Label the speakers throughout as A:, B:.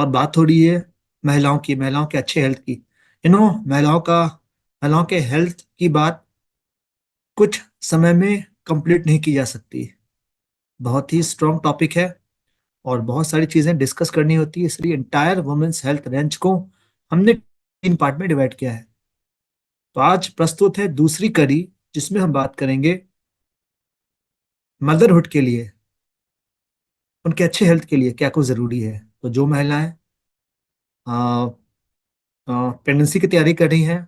A: और बात हो रही है महिलाओं के अच्छे हेल्थ की। महिलाओं के हेल्थ की बात कुछ समय में कंप्लीट नहीं की जा सकती। बहुत ही स्ट्रॉन्ग टॉपिक है और बहुत सारी चीजें डिस्कस करनी होती है, इसलिए इंटायर वुमेन्स हेल्थ रेंज को हमने 3 पार्ट में डिवाइड किया है। तो आज प्रस्तुत है दूसरी कड़ी, जिसमें हम बात करेंगे मदरहुड के लिए, उनके अच्छे हेल्थ के लिए क्या कुछ जरूरी है। तो जो महिलाएं प्रेगनेंसी की तैयारी कर रही हैं,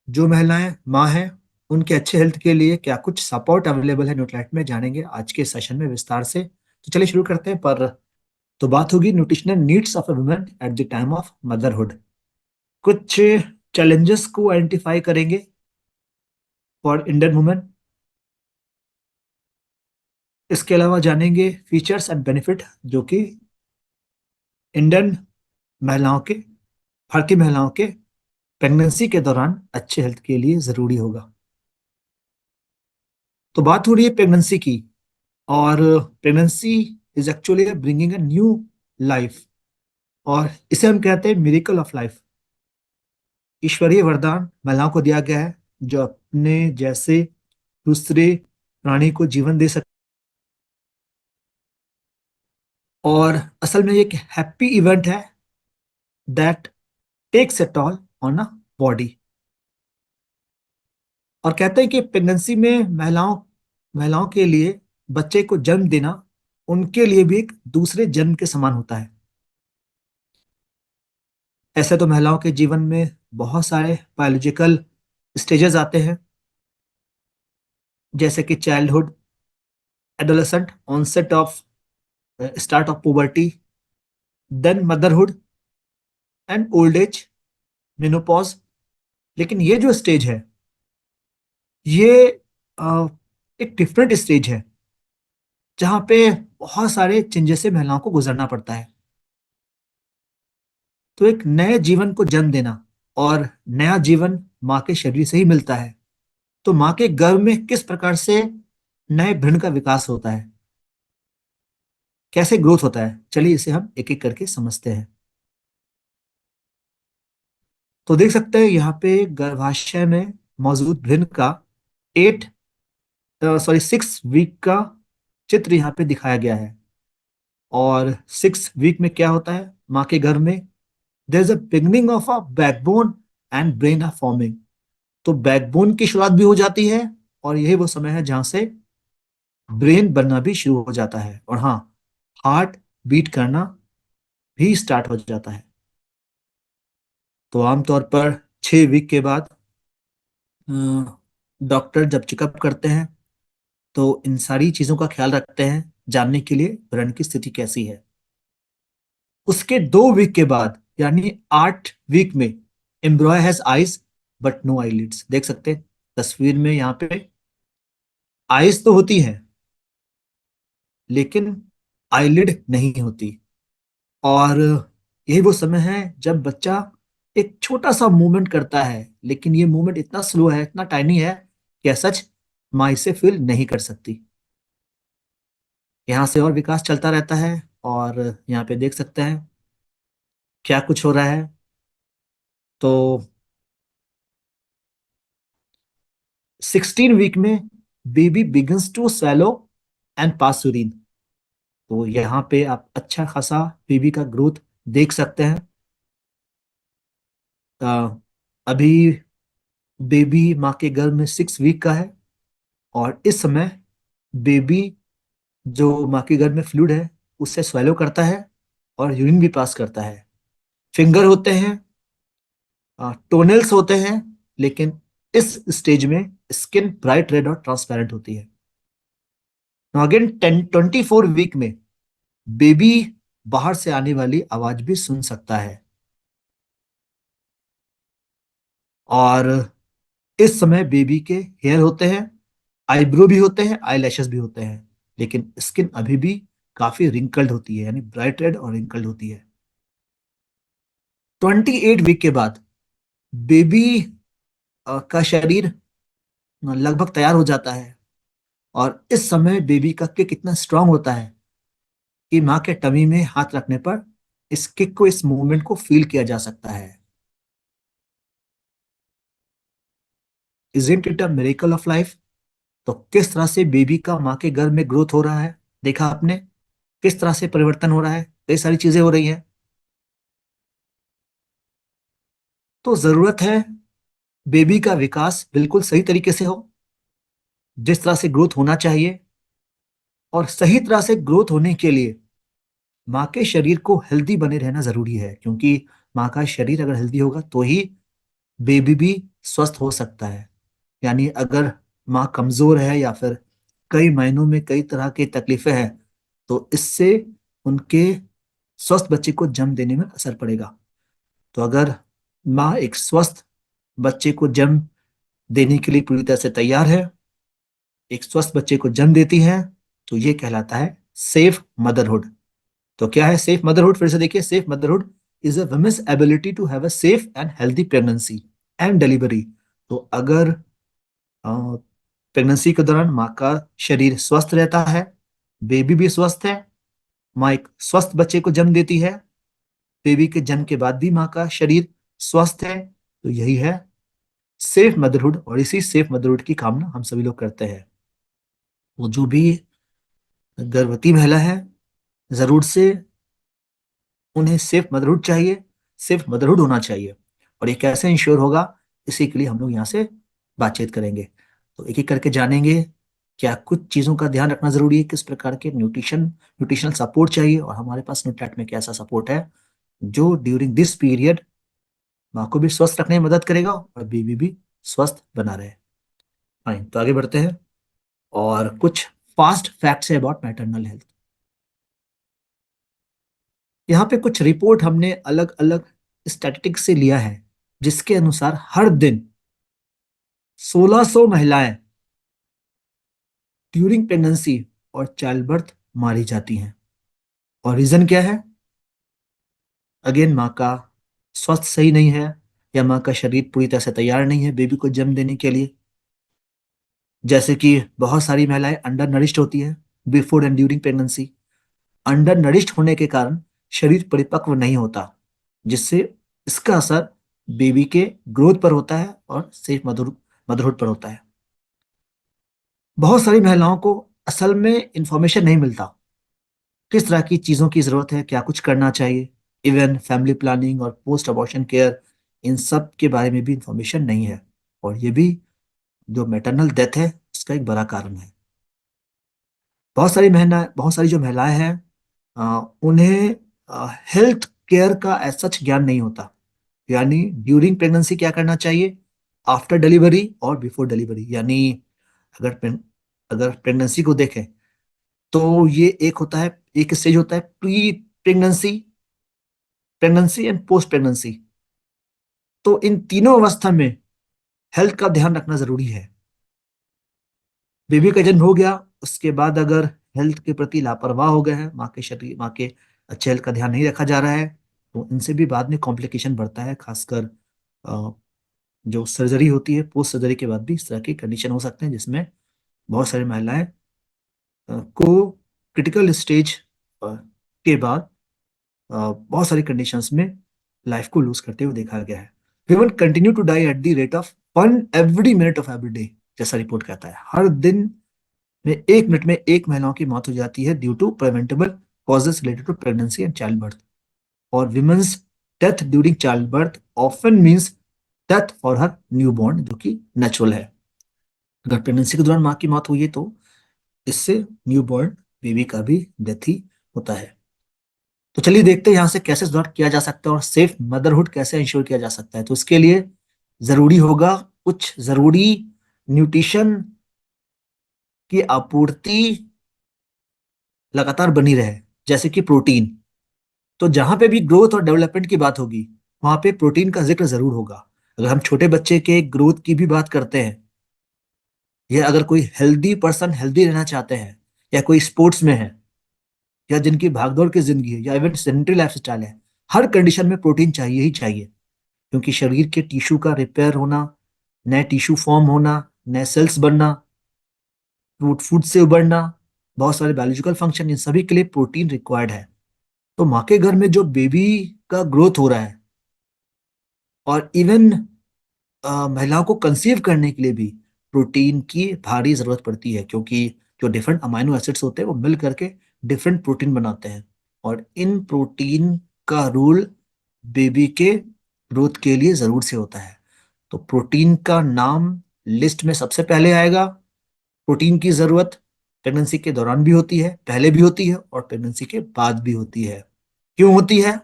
A: जो महिलाएं माँ हैं, उनके अच्छे हेल्थ के लिए क्या कुछ सपोर्ट अवेलेबल है न्यूट्रीलाइट में, जानेंगे आज के सेशन में विस्तार से। तो चलिए शुरू करते हैं। पर तो बात होगी nutritional needs of a woman at the time of motherhood. कुछ चैलेंजेस को आइडेंटिफाई करेंगे फॉर इंडियन वुमेन। इसके अलावा जानेंगे फीचर्स एंड बेनिफिट जो कि इंडियन महिलाओं के, भारतीय महिलाओं के प्रेगनेंसी के दौरान अच्छे हेल्थ के लिए जरूरी होगा। तो बात हो रही है प्रेगनेंसी की, और pregnancy is actually bringing a new life, और इसे हम कहते हैं मिरेकल ऑफ लाइफ। ईश्वरीय वरदान महिलाओं को दिया गया है जो अपने जैसे दूसरे प्राणी को जीवन दे सकते। और असल में ये एक हैप्पी इवेंट है that takes it all on a body. और कहते हैं कि प्रेगनेंसी में महिलाओं के लिए बच्चे को जन्म देना उनके लिए भी एक दूसरे जन्म के समान होता है। ऐसे तो महिलाओं के जीवन में बहुत सारे बायोलॉजिकल स्टेजेस आते हैं, जैसे कि childhood, adolescent, onset of start of puberty, then motherhood and old age, menopause. लेकिन ये जो स्टेज है, ये एक डिफरेंट स्टेज है जहाँ पे बहुत सारे चेंजेस से महिलाओं को गुजरना पड़ता है। तो एक नए जीवन को जन्म देना, और नया जीवन माँ के शरीर से ही मिलता है। तो माँ के गर्भ में किस प्रकार से नए भ्रूण का विकास होता है, कैसे ग्रोथ होता है, चलिए इसे हम एक एक करके समझते हैं। तो देख सकते हैं यहाँ पे गर्भाशय में मौजूद भ्रूण का 6 वीक का चित्र यहाँ पे दिखाया गया है। और 6 वीक में क्या होता है, माँ के गर्भ में there is a beginning of a backbone and brain are forming. तो बैकबोन की शुरुआत भी हो जाती है, और यही वो समय है जहां से ब्रेन बनना भी शुरू हो जाता है, और हाँ, हार्ट बीट करना भी स्टार्ट हो जाता है। तो आमतौर पर 6 वीक के बाद डॉक्टर जब चेकअप करते हैं तो इन सारी चीजों का ख्याल रखते हैं, जानने के लिए ब्रेन की स्थिति कैसी है। उसके 2 वीक के बाद यानी 8 वीक में embryo has eyes but no eyelids. देख सकते हैं तस्वीर में यहाँ पे आइज तो होती है लेकिन आईलिड नहीं होती। और यही वो समय है जब बच्चा एक छोटा सा मूवमेंट करता है, लेकिन ये मूवमेंट इतना स्लो है, इतना टाइनी है कि सच माँ इसे फील नहीं कर सकती। यहाँ से और विकास चलता रहता है, और यहाँ पे देख सकते हैं क्या कुछ हो रहा है। तो 16 वीक में baby begins to swallow and pass urine. तो यहाँ पे आप अच्छा खासा बेबी का ग्रोथ देख सकते हैं। अभी बेबी माँ के गर्भ में 6 वीक का है, और इस समय बेबी जो माँ के गर्भ में फ्लूइड है उससे स्वेलो करता है और यूरिन भी पास करता है। फिंगर होते हैं, टोनेल्स होते हैं, लेकिन इस स्टेज में स्किन ब्राइट रेड और ट्रांसपेरेंट होती है। अगेन 24 वीक में बेबी बाहर से आने वाली आवाज भी सुन सकता है, और इस समय बेबी के हेयर होते हैं, आईब्रो भी होते हैं, आई लैशेस भी होते हैं, लेकिन स्किन अभी भी काफी रिंकल्ड होती है, यानी ब्राइट रेड और रिंकल्ड होती है। 28 वीक के बाद बेबी का शरीर लगभग तैयार हो जाता है, और इस समय बेबी का किक इतना स्ट्रांग होता है कि माँ के टमी में हाथ रखने पर इस किक को, इस मूवमेंट को फील किया जा सकता है। Isn't it a miracle of life? तो किस तरह से बेबी का माँ के गर्भ में ग्रोथ हो रहा है, देखा आपने? किस तरह से परिवर्तन हो रहा है, कई सारी चीजें हो रही हैं। तो जरूरत है बेबी का विकास बिल्कुल सही तरीके से हो, जिस तरह से ग्रोथ होना चाहिए। और सही तरह से ग्रोथ होने के लिए माँ के शरीर को हेल्दी बने रहना जरूरी है, क्योंकि माँ का शरीर अगर हेल्दी होगा तो ही बेबी भी स्वस्थ हो सकता है। यानी अगर माँ कमजोर है या फिर कई महीनों में कई तरह की तकलीफें हैं, तो इससे उनके स्वस्थ बच्चे को जन्म देने में असर पड़ेगा। तो अगर माँ एक स्वस्थ बच्चे को जन्म देने के लिए पूरी तरह से तैयार है, एक स्वस्थ बच्चे को जन्म देती है, तो ये कहलाता है सेफ मदरहुड। तो क्या है सेफ मदरहुड? फिर से देखिए, safe motherhood is a women's ability to have a safe and healthy pregnancy and delivery. तो अगर प्रेगनेंसी के दौरान माँ का शरीर स्वस्थ रहता है, बेबी भी स्वस्थ है, माँ एक स्वस्थ बच्चे को जन्म देती है, बेबी के जन्म के बाद भी माँ का शरीर स्वस्थ है, तो यही है सेफ मदरहुड। और इसी सेफ मदरहुड की कामना हम सभी लोग करते हैं। वो जो भी गर्भवती महिला है, जरूर से उन्हें सेफ मदरहुड चाहिए, सेफ मदरहुड होना चाहिए। और ये कैसे इंश्योर होगा, इसी के लिए हम लोग यहाँ से बातचीत करेंगे। तो एक एक करके जानेंगे क्या कुछ चीज़ों का ध्यान रखना जरूरी है, किस प्रकार के न्यूट्रिशनल सपोर्ट चाहिए, और हमारे पास न्यूट्रैट में कैसा सपोर्ट है जो ड्यूरिंग दिस पीरियड माँ को भी स्वस्थ रखने में मदद करेगा और बेबी भी स्वस्थ बना रहे। फाइन, तो आगे बढ़ते हैं। और कुछ फास्ट फैक्ट्स है अबाउट मैटरनल हेल्थ। यहाँ पे कुछ रिपोर्ट हमने अलग अलग स्टैटिस्टिक्स से लिया है, जिसके अनुसार हर दिन 1600 महिलाएं ड्यूरिंग प्रेगनेंसी और चाइल्ड बर्थ मारी जाती हैं। और रीजन क्या है? अगेन, माँ का स्वास्थ्य सही नहीं है, या माँ का शरीर पूरी तरह से तैयार नहीं है बेबी को जन्म देने के लिए। जैसे कि बहुत सारी महिलाएं अंडर नरिश्ड होती हैं before and during pregnancy. Under nourished होने के कारण शरीर परिपक्व नहीं होता, जिससे इसका असर बेबी के ग्रोथ पर होता है और सेफ मदरहुड पर होता है। बहुत सारी महिलाओं को असल में इंफॉर्मेशन नहीं मिलता किस तरह की चीजों की जरूरत है, क्या कुछ करना चाहिए। इवन फैमिली प्लानिंग और पोस्ट अबॉर्शन केयर, इन सब के बारे में भी इंफॉर्मेशन नहीं है। और ये भी जो मैटरनल डेथ है उसका एक बड़ा कारण है। बहुत सारी जो महिलाएं हैं, उन्हें हेल्थ केयर का एज सच ज्ञान नहीं होता। यानी ड्यूरिंग प्रेगनेंसी क्या करना चाहिए, आफ्टर डिलीवरी और बिफोर डिलीवरी। यानी अगर अगर प्रेगनेंसी को देखें तो ये एक स्टेज होता है pre pregnancy, pregnancy and post pregnancy. तो इन तीनों अवस्था में हेल्थ का ध्यान रखना जरूरी है। बेबी का जन्म हो गया, उसके बाद अगर हेल्थ के प्रति लापरवाह हो गए हैं, माँ के अच्छे हेल्थ का ध्यान नहीं रखा जा रहा है, तो इनसे भी बाद में कॉम्प्लिकेशन बढ़ता है। खासकर अ, जो सर्जरी होती है, पोस्ट सर्जरी के बाद भी इस तरह की कंडीशन हो सकते हैं, जिसमें बहुत सारी महिलाएं को क्रिटिकल स्टेज के बाद बहुत सारी कंडीशंस में लाइफ को लूज करते हुए देखा गया है। Women continue to die at the rate of 1 every minute of every day, जैसा रिपोर्ट कहता है। हर दिन में 1 मिनट में एक महिलाओं की मौत हो जाती है due to preventable causes related to pregnancy and child birth. और women's death during child birth often means death for her new born, जो कि नेचुरल है। अगर प्रेगनेंसी के दौरान माँ की मौत हुई है तो इससे न्यू बॉर्न बेबी का भी डेथ ही होता है। तो चलिए देखते हैं यहाँ से कैसे सुधार किया जा सकता है और सेफ मदरहुड कैसे इंश्योर किया जा सकता है। तो इसके लिए जरूरी होगा कुछ जरूरी न्यूट्रिशन की आपूर्ति लगातार बनी रहे, जैसे कि प्रोटीन। तो जहां पे भी ग्रोथ और डेवलपमेंट की बात होगी, वहां पे प्रोटीन का जिक्र जरूर होगा। अगर हम छोटे बच्चे के ग्रोथ की भी बात करते हैं, या अगर कोई हेल्दी पर्सन हेल्दी रहना चाहते हैं, या कोई स्पोर्ट्स में है, या जिनकी भागदौड़ की जिंदगी है, या इवन सेडेंटरी लाइफ स्टाइल है, हर कंडीशन में प्रोटीन चाहिए ही चाहिए। क्योंकि शरीर के टिश्यू का रिपेयर होना, नए टिश्यू फॉर्म होना, नए सेल्स बनना, फूड फूड से उबरना, बहुत सारे बायोलॉजिकल फंक्शन, इन सभी के लिए प्रोटीन रिक्वायर्ड है। तो माँ के घर में जो बेबी का ग्रोथ हो रहा है, और इवन महिलाओं को कंसीव करने के लिए भी प्रोटीन की भारी जरूरत पड़ती है, क्योंकि जो डिफरेंट अमाइनो एसिड्स होते हैं वो मिल करके डिफरेंट प्रोटीन बनाते हैं। और इन प्रोटीन का रोल बेबी के ग्रोथ के लिए जरूर से होता है। तो प्रोटीन का नाम लिस्ट में सबसे पहले आएगा। प्रोटीन की जरूरत प्रेगनेंसी के दौरान भी होती है, पहले भी होती है, और प्रेगनेंसी के बाद भी होती है। क्यों होती है?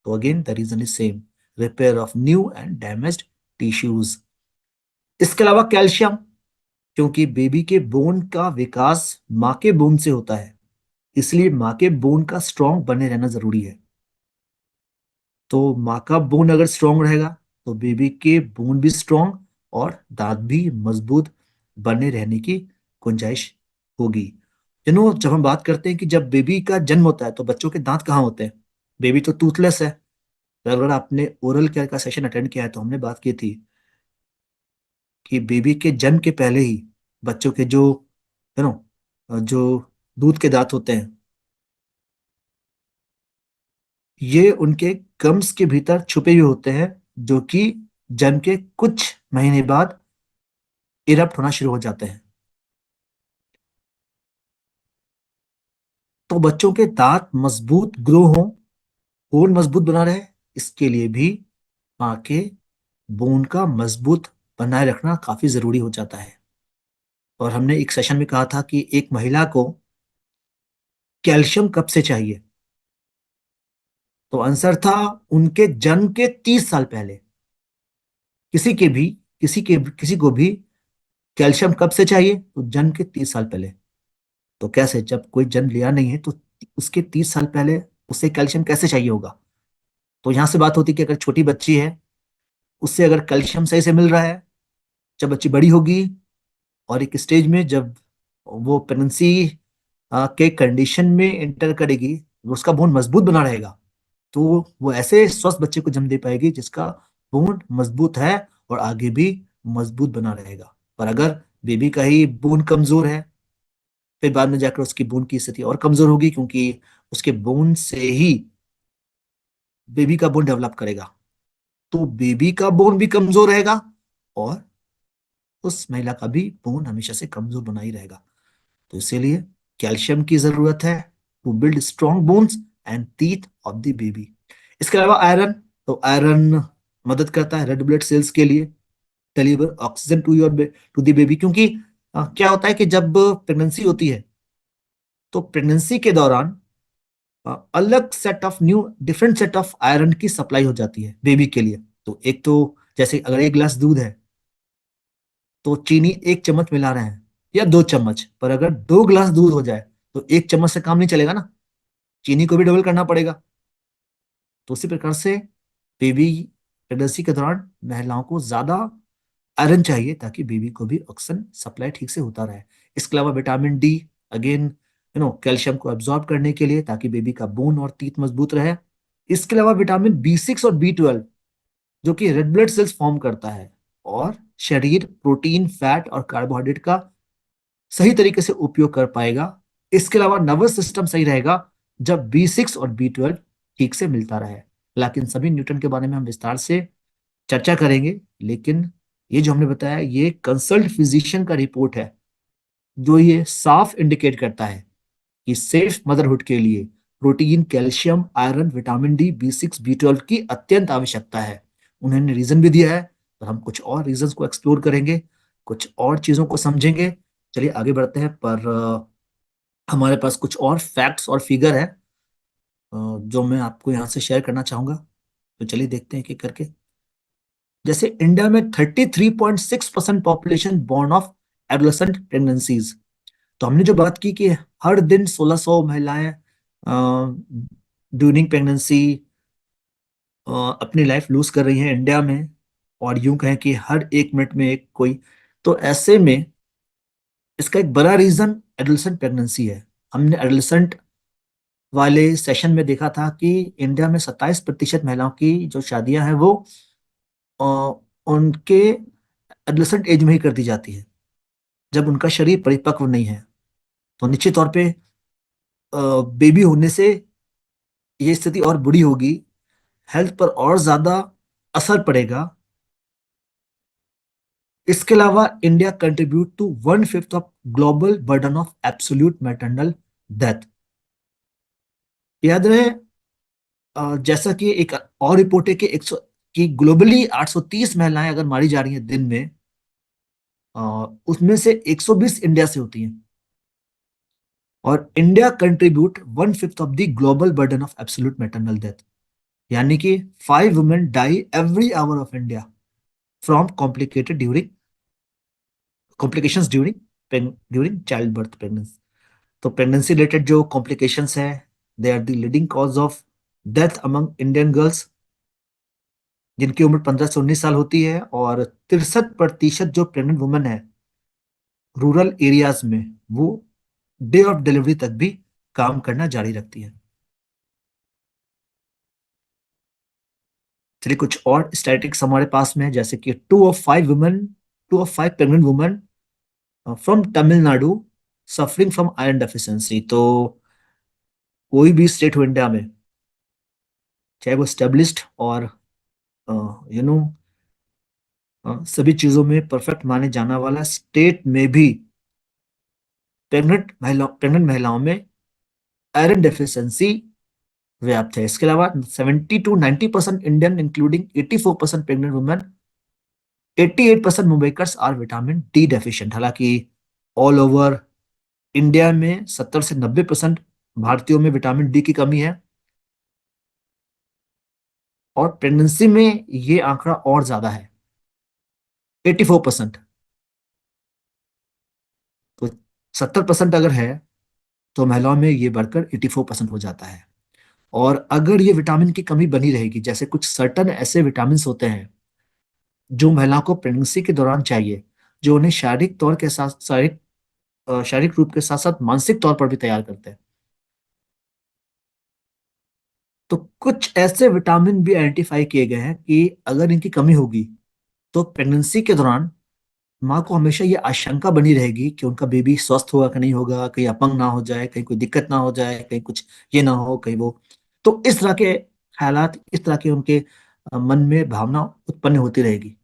A: तो again the reason is same, repair of new and damaged tissues. इसके अलावा कैल्शियम, क्योंकि बेबी के बोन का विकास माँ के बोन से होता है, इसलिए माँ के बोन का स्ट्रांग बने रहना जरूरी है। तो माँ का बोन अगर स्ट्रांग रहेगा तो बेबी के बोन भी स्ट्रांग और दांत भी मजबूत बने रहने की गुंजाइश होगी। जब हम बात करते हैं कि जब बेबी का जन्म होता है तो बच्चों के दांत कहाँ होते हैं? बेबी तो टूथलेस है। तो अगर आपने ओरल केयर का सेशन अटेंड किया है तो हमने बात की थी कि बेबी के जन्म के पहले ही बच्चों के जो यू नो जो दूध के दांत होते हैं, ये उनके गम्स के भीतर छुपे हुए होते हैं, जो कि जन्म के कुछ महीने बाद इरप्ट होना शुरू हो जाते हैं। तो बच्चों के दांत मजबूत ग्रो हो, बोन मजबूत बना रहे, इसके लिए भी माँ के बोन का मजबूत बनाए रखना काफी जरूरी हो जाता है। और हमने एक सेशन में कहा था कि एक महिला को कैल्शियम कब से चाहिए? तो आंसर था उनके जन्म के 30 साल पहले। किसी के भी किसी को भी कैल्शियम कब से चाहिए? तो जन्म के 30 साल पहले। तो कैसे, जब कोई जन्म लिया नहीं है तो उसके 30 साल पहले उसे कैल्शियम कैसे चाहिए होगा? तो यहां से बात होती है कि अगर छोटी बच्ची है, उससे अगर कैल्शियम सही से मिल रहा है, जब बच्ची बड़ी होगी और एक स्टेज में जब वो प्रेगनेंसी के कंडीशन में एंटर करेगी, उसका बोन मजबूत बना रहेगा, तो वो ऐसे स्वस्थ बच्चे को जन्म दे पाएगी जिसका बोन मजबूत है और आगे भी मजबूत बना रहेगा। पर अगर बेबी का ही बोन कमजोर है, फिर बाद में जाकर उसकी बोन की स्थिति और कमजोर होगी, क्योंकि उसके बोन से ही बेबी का बोन डेवलप करेगा। तो बेबी का बोन भी कमजोर रहेगा और उस महिला का भी बोन हमेशा से कमजोर बना ही रहेगा। तो इसीलिए कैल्शियम की जरूरत है to build strong bones and teeth of the baby. इसके अलावा आयरन, तो आयरन मदद करता है रेड ब्लड सेल्स के लिए deliver oxygen to the baby, क्योंकि क्या होता है कि जब प्रेगनेंसी होती है तो प्रेगनेंसी के दौरान अलग set of new different set of iron की सप्लाई हो जाती है बेबी के लिए। तो एक तो जैसे अगर 1 गिलास दूध है तो चीनी 1 चम्मच मिला रहे हैं या 2 चम्मच, पर अगर 2 गिलास दूध हो जाए तो 1 चम्मच से काम नहीं चलेगा ना, चीनी को भी डबल करना पड़ेगा। तो उसी प्रकार से बेबी प्रेगनेंसी के दौरान महिलाओं को ज्यादा आयरन चाहिए ताकि बेबी को भी ऑक्सीजन सप्लाई ठीक से होता रहे। इसके अलावा विटामिन डी, अगेन कैल्शियम को एब्जॉर्ब करने के लिए, ताकि बेबी का बोन और टीथ मजबूत रहे। इसके अलावा विटामिन बी 6 और बी 12, जो कि रेड ब्लड सेल्स फॉर्म करता है और शरीर प्रोटीन फैट और कार्बोहाइड्रेट का सही तरीके से उपयोग कर पाएगा। इसके अलावा नर्वस सिस्टम सही रहेगा जब बी 6 और बी 12 ठीक से मिलता रहे। लेकिन सभी न्यूट्रन के बारे में हम विस्तार से चर्चा करेंगे, लेकिन ये जो हमने बताया ये कंसल्ट फिजिशियन का रिपोर्ट है, जो ये साफ इंडिकेट करता है कि सेफ मदरहुड के लिए protein, calcium, iron, vitamin D, B 6 B 12 की अत्यंत आवश्यकता है। उन्होंने रीजन भी दिया है, और हम कुछ और रीजंस को एक्सप्लोर करेंगे, कुछ और चीजों को समझेंगे। चलिए आगे बढ़ते हैं, पर हमारे पास कुछ और फैक्ट्स और फिगर है जो मैं आपको यहाँ से शेयर करना चाहूंगा। तो चलिए देखते हैं कि करके। जैसे इंडिया में 33.6% population born of adolescent pregnancies. तो हमने जो बात की कि हर दिन 1600 महिलाएं ड्यूरिंग प्रेगनेंसी अपनी लाइफ लूज कर रही हैं इंडिया में, और यूं कहें कि हर 1 मिनट में एक कोई। तो ऐसे में इसका एक बड़ा रीजन एडोलेसेंट प्रेगनेंसी है। हमने एडोलेसेंट वाले सेशन में देखा था कि इंडिया में 27% महिलाओं की जो शादियां हैं वो अ, उनके एडोलेसेंट एज में ही कर दी जाती है, जब उनका शरीर परिपक्व नहीं है। तो निश्चित तौर पे बेबी होने से ये स्थिति और बुरी होगी, हेल्थ पर और ज्यादा असर पड़ेगा। इसके अलावा India contribute to 1/5 of global burden of absolute maternal death. याद रहे, जैसा कि एक और रिपोर्ट है कि 100 कि ग्लोबली 830 महिलाएं अगर मारी जा रही हैं दिन में, अ, उसमें से 120 इंडिया से होती हैं। और India contribute 1/5 of the global burden of absolute maternal death, यानी कि 5 women die every hour of India from complications during child birth, pregnancy. तो प्रेगनेंसी रिलेटेड जो कॉम्प्लिकेशंस हैं, they are the leading cause of death among Indian girls जिनकी उम्र 15 से 19 साल होती है। और 63% जो प्रेग्नेंट वुमेन है रूरल एरियाज में, वो डे ऑफ डिलीवरी तक भी काम करना जारी रखती है। चलिए कुछ और स्टैटिस्टिक्स हमारे पास में है, जैसे कि 2 of 5 pregnant women from Tamil Nadu suffering from iron deficiency. तो कोई भी स्टेट हो इंडिया में, चाहे वो स्टेब्लिश्ड और यू नो सभी चीजों में परफेक्ट माने जाना वाला स्टेट में भी प्रेग्नेंट महिलाओं में आयरन डेफिशिएंसी व्याप्त है। इसके अलावा 70 to 90% Indian including 84% pregnant women, 88% Mumbaikars are vitamin D deficient. हालांकि ऑल ओवर इंडिया में 70 से 90% भारतीयों में विटामिन डी की कमी है, और प्रेगनेंसी में ये आंकड़ा और ज्यादा है, 84%। तो 70% अगर है तो महिलाओं में ये बढ़कर 84% हो जाता है। और अगर ये विटामिन की कमी बनी रहेगी, जैसे कुछ सर्टन ऐसे विटामिन होते हैं जो महिलाओं को प्रेगनेंसी के दौरान चाहिए, जो उन्हें शारीरिक तौर के साथ शारीरिक रूप के साथ साथ मानसिक तौर पर भी तैयार करते हैं। तो कुछ ऐसे विटामिन भी आइडेंटिफाई किए गए हैं कि अगर इनकी कमी होगी तो प्रेगनेंसी के दौरान माँ को हमेशा ये आशंका बनी रहेगी कि उनका बेबी स्वस्थ होगा कि नहीं होगा, कहीं अपंग ना हो जाए, कहीं कोई दिक्कत ना हो जाए, कहीं कुछ ये ना हो, कहीं वो। तो इस तरह के ख्यालात, इस तरह के उनके मन में भावना उत्पन्न होती रहेगी।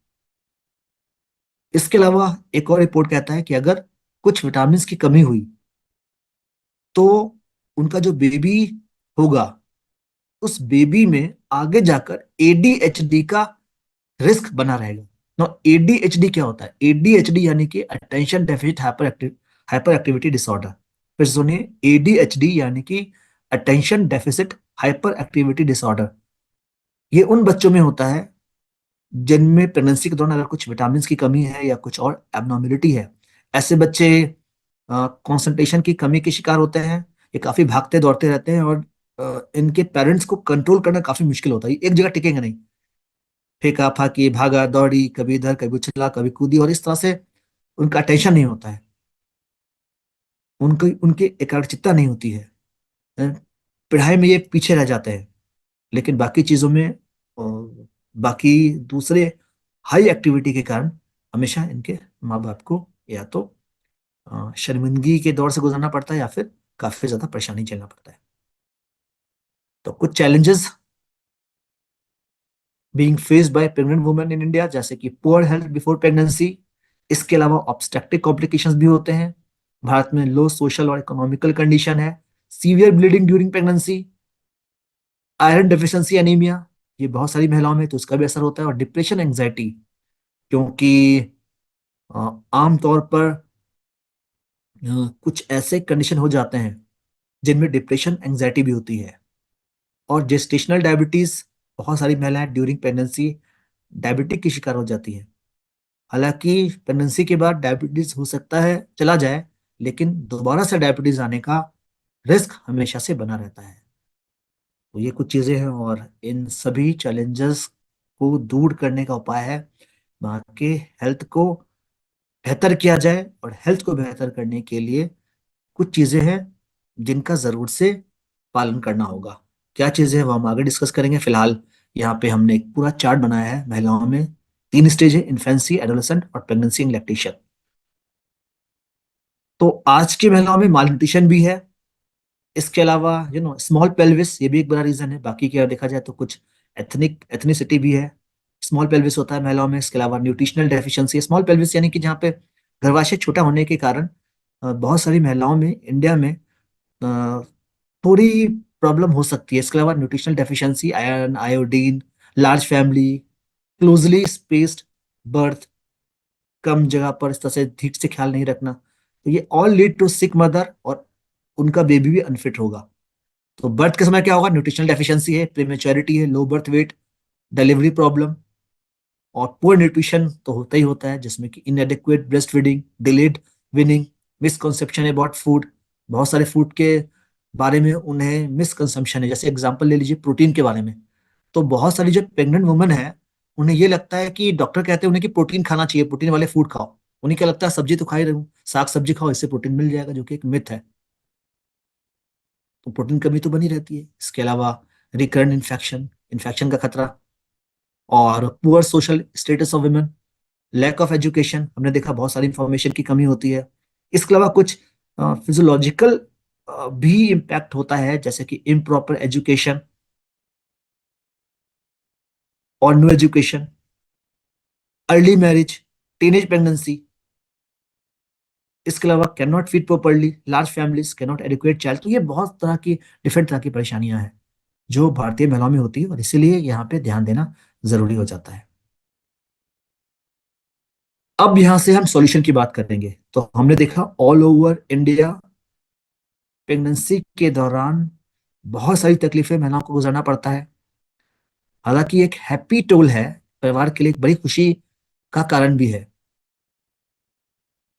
A: इसके अलावा एक और रिपोर्ट कहता है कि अगर कुछ विटामिन की कमी हुई तो उनका जो बेबी होगा, उस बेबी में आगे जाकर एडीएचडी का रिस्क बना रहेगा। नो, एडीएचडी क्या होता है? एडीएचडी यानी कि attention deficit hyper activity disorder. फिर सुनिए, एडीएचडी यानी कि attention deficit hyper activity disorder. ये उन बच्चों में होता है जिनमें प्रेगनेंसी के दौरान अगर कुछ विटामिन की कमी है या कुछ और एबनॉर्मेलिटी है। ऐसे बच्चे कंसंट्रेशन की कमी के शिकार होते हैं, ये काफी भागते दौड़ते रहते हैं, और इनके पेरेंट्स को कंट्रोल करना काफी मुश्किल होता है। ये एक जगह टिकेंगे नहीं, फेंका फाकी, भागा दौड़ी, कभी इधर कभी उछला कभी कूदी, और इस तरह से उनका अटेंशन नहीं होता है, उनकी उनकी एकाग्रचित्ता नहीं होती है। अ, पढ़ाई में ये पीछे रह जाते हैं, लेकिन बाकी चीजों में बाकी दूसरे हाई एक्टिविटी के कारण हमेशा इनके माँ बाप को या तो शर्मिंदगी के दौर से गुजरना पड़ता है, या फिर काफी ज्यादा परेशानी झेलना पड़ता है। तो कुछ challenges being faced by pregnant women in India, जैसे कि पुअर हेल्थ बिफोर प्रेगनेंसी। इसके अलावा ऑब्स्टेट्रिक कॉम्प्लिकेशंस भी होते हैं। भारत में लो सोशल और इकोनॉमिकल कंडीशन है, severe bleeding during pregnancy, iron deficiency anaemia, ये बहुत सारी महिलाओं में, तो उसका भी असर होता है। और डिप्रेशन एंजाइटी, क्योंकि आमतौर पर कुछ ऐसे कंडीशन हो जाते हैं जिनमें डिप्रेशन एंजाइटी भी होती है। और जेस्टेशनल डायबिटीज, बहुत सारी महिलाएं ड्यूरिंग प्रेगनेंसी डायबिटिक की शिकार हो जाती है। हालांकि प्रेगनेंसी के बाद डायबिटीज हो सकता है चला जाए, लेकिन दोबारा से डायबिटीज आने का रिस्क हमेशा से बना रहता है। तो ये कुछ चीजें हैं, और इन सभी चैलेंजेस को दूर करने का उपाय है वहाँ के हेल्थ को बेहतर किया जाए। और हेल्थ को बेहतर करने के लिए कुछ चीजें हैं जिनका जरूर से पालन करना होगा। क्या चीजें हैं वो हम आगे डिस्कस करेंगे। फिलहाल यहाँ पे हमने एक पूरा चार्ट बनाया है महिलाओं में। 3 स्टेज है, इन्फेंसी, एडोलेसेंट और प्रेगनेंसी एंड लैक्टेशन। तो आज की महिलाओं में माल न्यूट्रिशन भी है, इसके अलावा स्मॉल पेल्विस, ये भी एक बड़ा रीजन है। बाकी की अगर देखा जाए तो कुछ एथनिसिटी भी है। स्मॉल पेल्विस होता है महिलाओं में। इसके अलावा न्यूट्रिशनल डेफिशिएंसी। स्मॉल पेल्विस यानी कि जहाँ पे गर्भाशय छोटा होने के कारण बहुत सारी महिलाओं में इंडिया में अ, थोड़ी प्रॉब्लम हो सकती है। इसके अलावा nutritional deficiency, iron, iodine, large family, closely spaced birth, कम जगह पर इस तरह से ठीक से ख्याल नहीं रखना, तो ये all lead to sick mother, और उनका बेबी भी अनफिट होगा। तो बर्थ के समय क्या होगा? न्यूट्रिशनल डेफिशिएंसी है, प्रीमेच्योरिटी है, low birth weight, delivery problem, और पुअर न्यूट्रिशन तो होता ही होता है, जिसमें कि इनएडिक्वेट breast feeding, delayed winning, misconception about food. बहुत सारे फूड के बारे में उन्हें मिसकंसेप्शन है। जैसे एग्जांपल ले लीजिए प्रोटीन के बारे में। तो बहुत सारी जो प्रेग्नेंट वुमन है, उन्हें ये लगता है कि डॉक्टर कहते हैं उन्हें कि प्रोटीन खाना चाहिए, प्रोटीन वाले फूड खाओ। उन्हें क्या लगता है, सब्जी तो खा ही रही हूँ, साग सब्जी खाओ, इससे प्रोटीन मिल जाएगा, जो कि एक मिथ है। तो प्रोटीन कमी तो बनी रहती है। इसके अलावा रिकरेंट इन्फेक्शन, इन्फेक्शन का खतरा, और poor social status of women, lack of education, हमने देखा बहुत सारी इंफॉर्मेशन की कमी होती है। इसके अलावा कुछ फिजियोलॉजिकल भी इम्पैक्ट होता है, जैसे कि इम्प्रॉपर एजुकेशन और no education, early marriage, teenage pregnancy. इसके अलावा can not feed properly, large families, can not educate child. तो ये बहुत तरह की, डिफरेंट तरह की परेशानियां हैं जो भारतीय महिलाओं में होती है, और इसीलिए यहाँ पे ध्यान देना जरूरी हो जाता है। अब यहां से हम सॉल्यूशन की बात करेंगे। तो हमने देखा ऑल ओवर इंडिया प्रेगनेंसी के दौरान बहुत सारी तकलीफें महिलाओं को गुजरना पड़ता है। हालांकि एक हैप्पी टोल है, परिवार के लिए एक बड़ी खुशी का कारण भी है,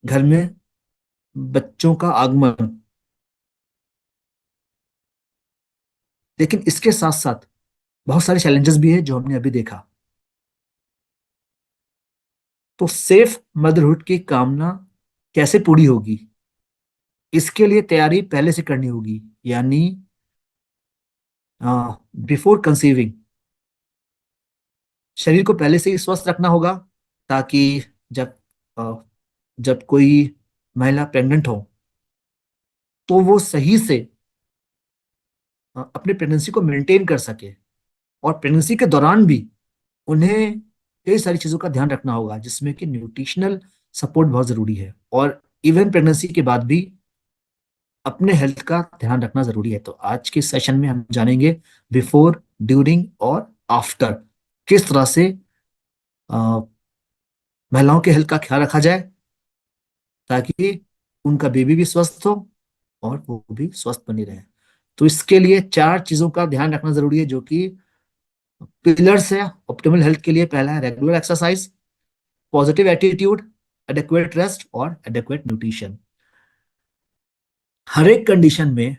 A: घर में बच्चों का आगमन। लेकिन इसके साथ साथ बहुत सारे चैलेंजेस भी है जो हमने अभी देखा। तो सेफ मदरहुड की कामना कैसे पूरी होगी? इसके लिए तैयारी पहले से करनी होगी, यानी बिफोर कंसीविंग शरीर को पहले से ही स्वस्थ रखना होगा, ताकि जब अ, जब कोई महिला प्रेग्नेंट हो तो वो सही से अपनी प्रेगनेंसी को मेंटेन कर सके। और प्रेगनेंसी के दौरान भी उन्हें कई सारी चीजों का ध्यान रखना होगा, जिसमें कि न्यूट्रिशनल सपोर्ट बहुत जरूरी है। और इवन प्रेगनेंसी के बाद भी अपने हेल्थ का ध्यान रखना जरूरी है। तो आज के सेशन में हम जानेंगे बिफोर, ड्यूरिंग और आफ्टर किस तरह से अ, महिलाओं के हेल्थ का ख्याल रखा जाए, ताकि उनका बेबी भी स्वस्थ हो और वो भी स्वस्थ बनी रहे। तो इसके लिए चार चीजों का ध्यान रखना जरूरी है, जो कि पिलर्स है ऑप्टिमल हेल्थ के लिए। पहला है regular exercise, positive attitude, adequate rest और एडेक्वेट न्यूट्रिशन। हर एक कंडीशन में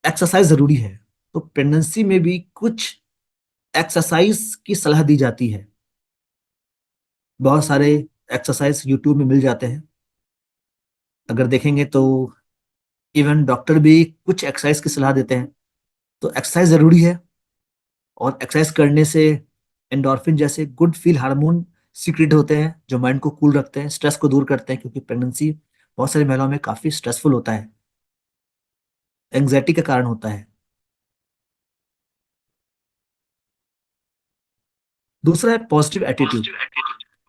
A: एक्सरसाइज जरूरी है। तो प्रेगनेंसी में भी कुछ एक्सरसाइज की सलाह दी जाती है। बहुत सारे एक्सरसाइज यूट्यूब में मिल जाते हैं। अगर देखेंगे तो इवन डॉक्टर भी कुछ एक्सरसाइज की सलाह देते हैं। तो एक्सरसाइज जरूरी है। और एक्सरसाइज करने से एंडोर्फिन जैसे गुड फील हार्मोन सीक्रेट होते हैं, जो माइंड को कूल रखते हैं, स्ट्रेस को दूर करते हैं, क्योंकि प्रेगनेंसी बहुत सारी महिलाओं में काफी स्ट्रेसफुल होता है, एंग्जाइटी का कारण होता है। दूसरा है पॉजिटिव एटीट्यूड।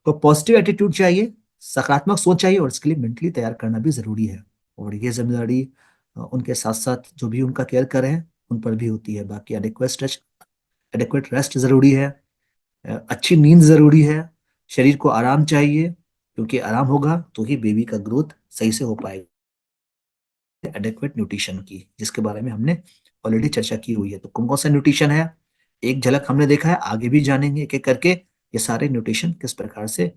A: तो पॉजिटिव एटीट्यूड चाहिए, सकारात्मक सोच चाहिए, और इसके लिए मेंटली तैयार करना भी जरूरी है। और ये जिम्मेदारी उनके साथ साथ जो भी उनका केयर कर रहे हैं उन पर भी होती है। बाकी एडिक्वेट रेस्ट जरूरी है, अच्छी नींद जरूरी है, शरीर को आराम चाहिए, क्योंकि आराम होगा तो ही बेबी का ग्रोथ सही से हो पाएगा। एडेक्वेट न्यूट्रिशन की, जिसके बारे में हमने ऑलरेडी चर्चा की हुई है। तो कौन कौन सा न्यूट्रिशन है, एक झलक हमने देखा है, आगे भी जानेंगे एक एक करके ये सारे न्यूट्रिशन किस प्रकार से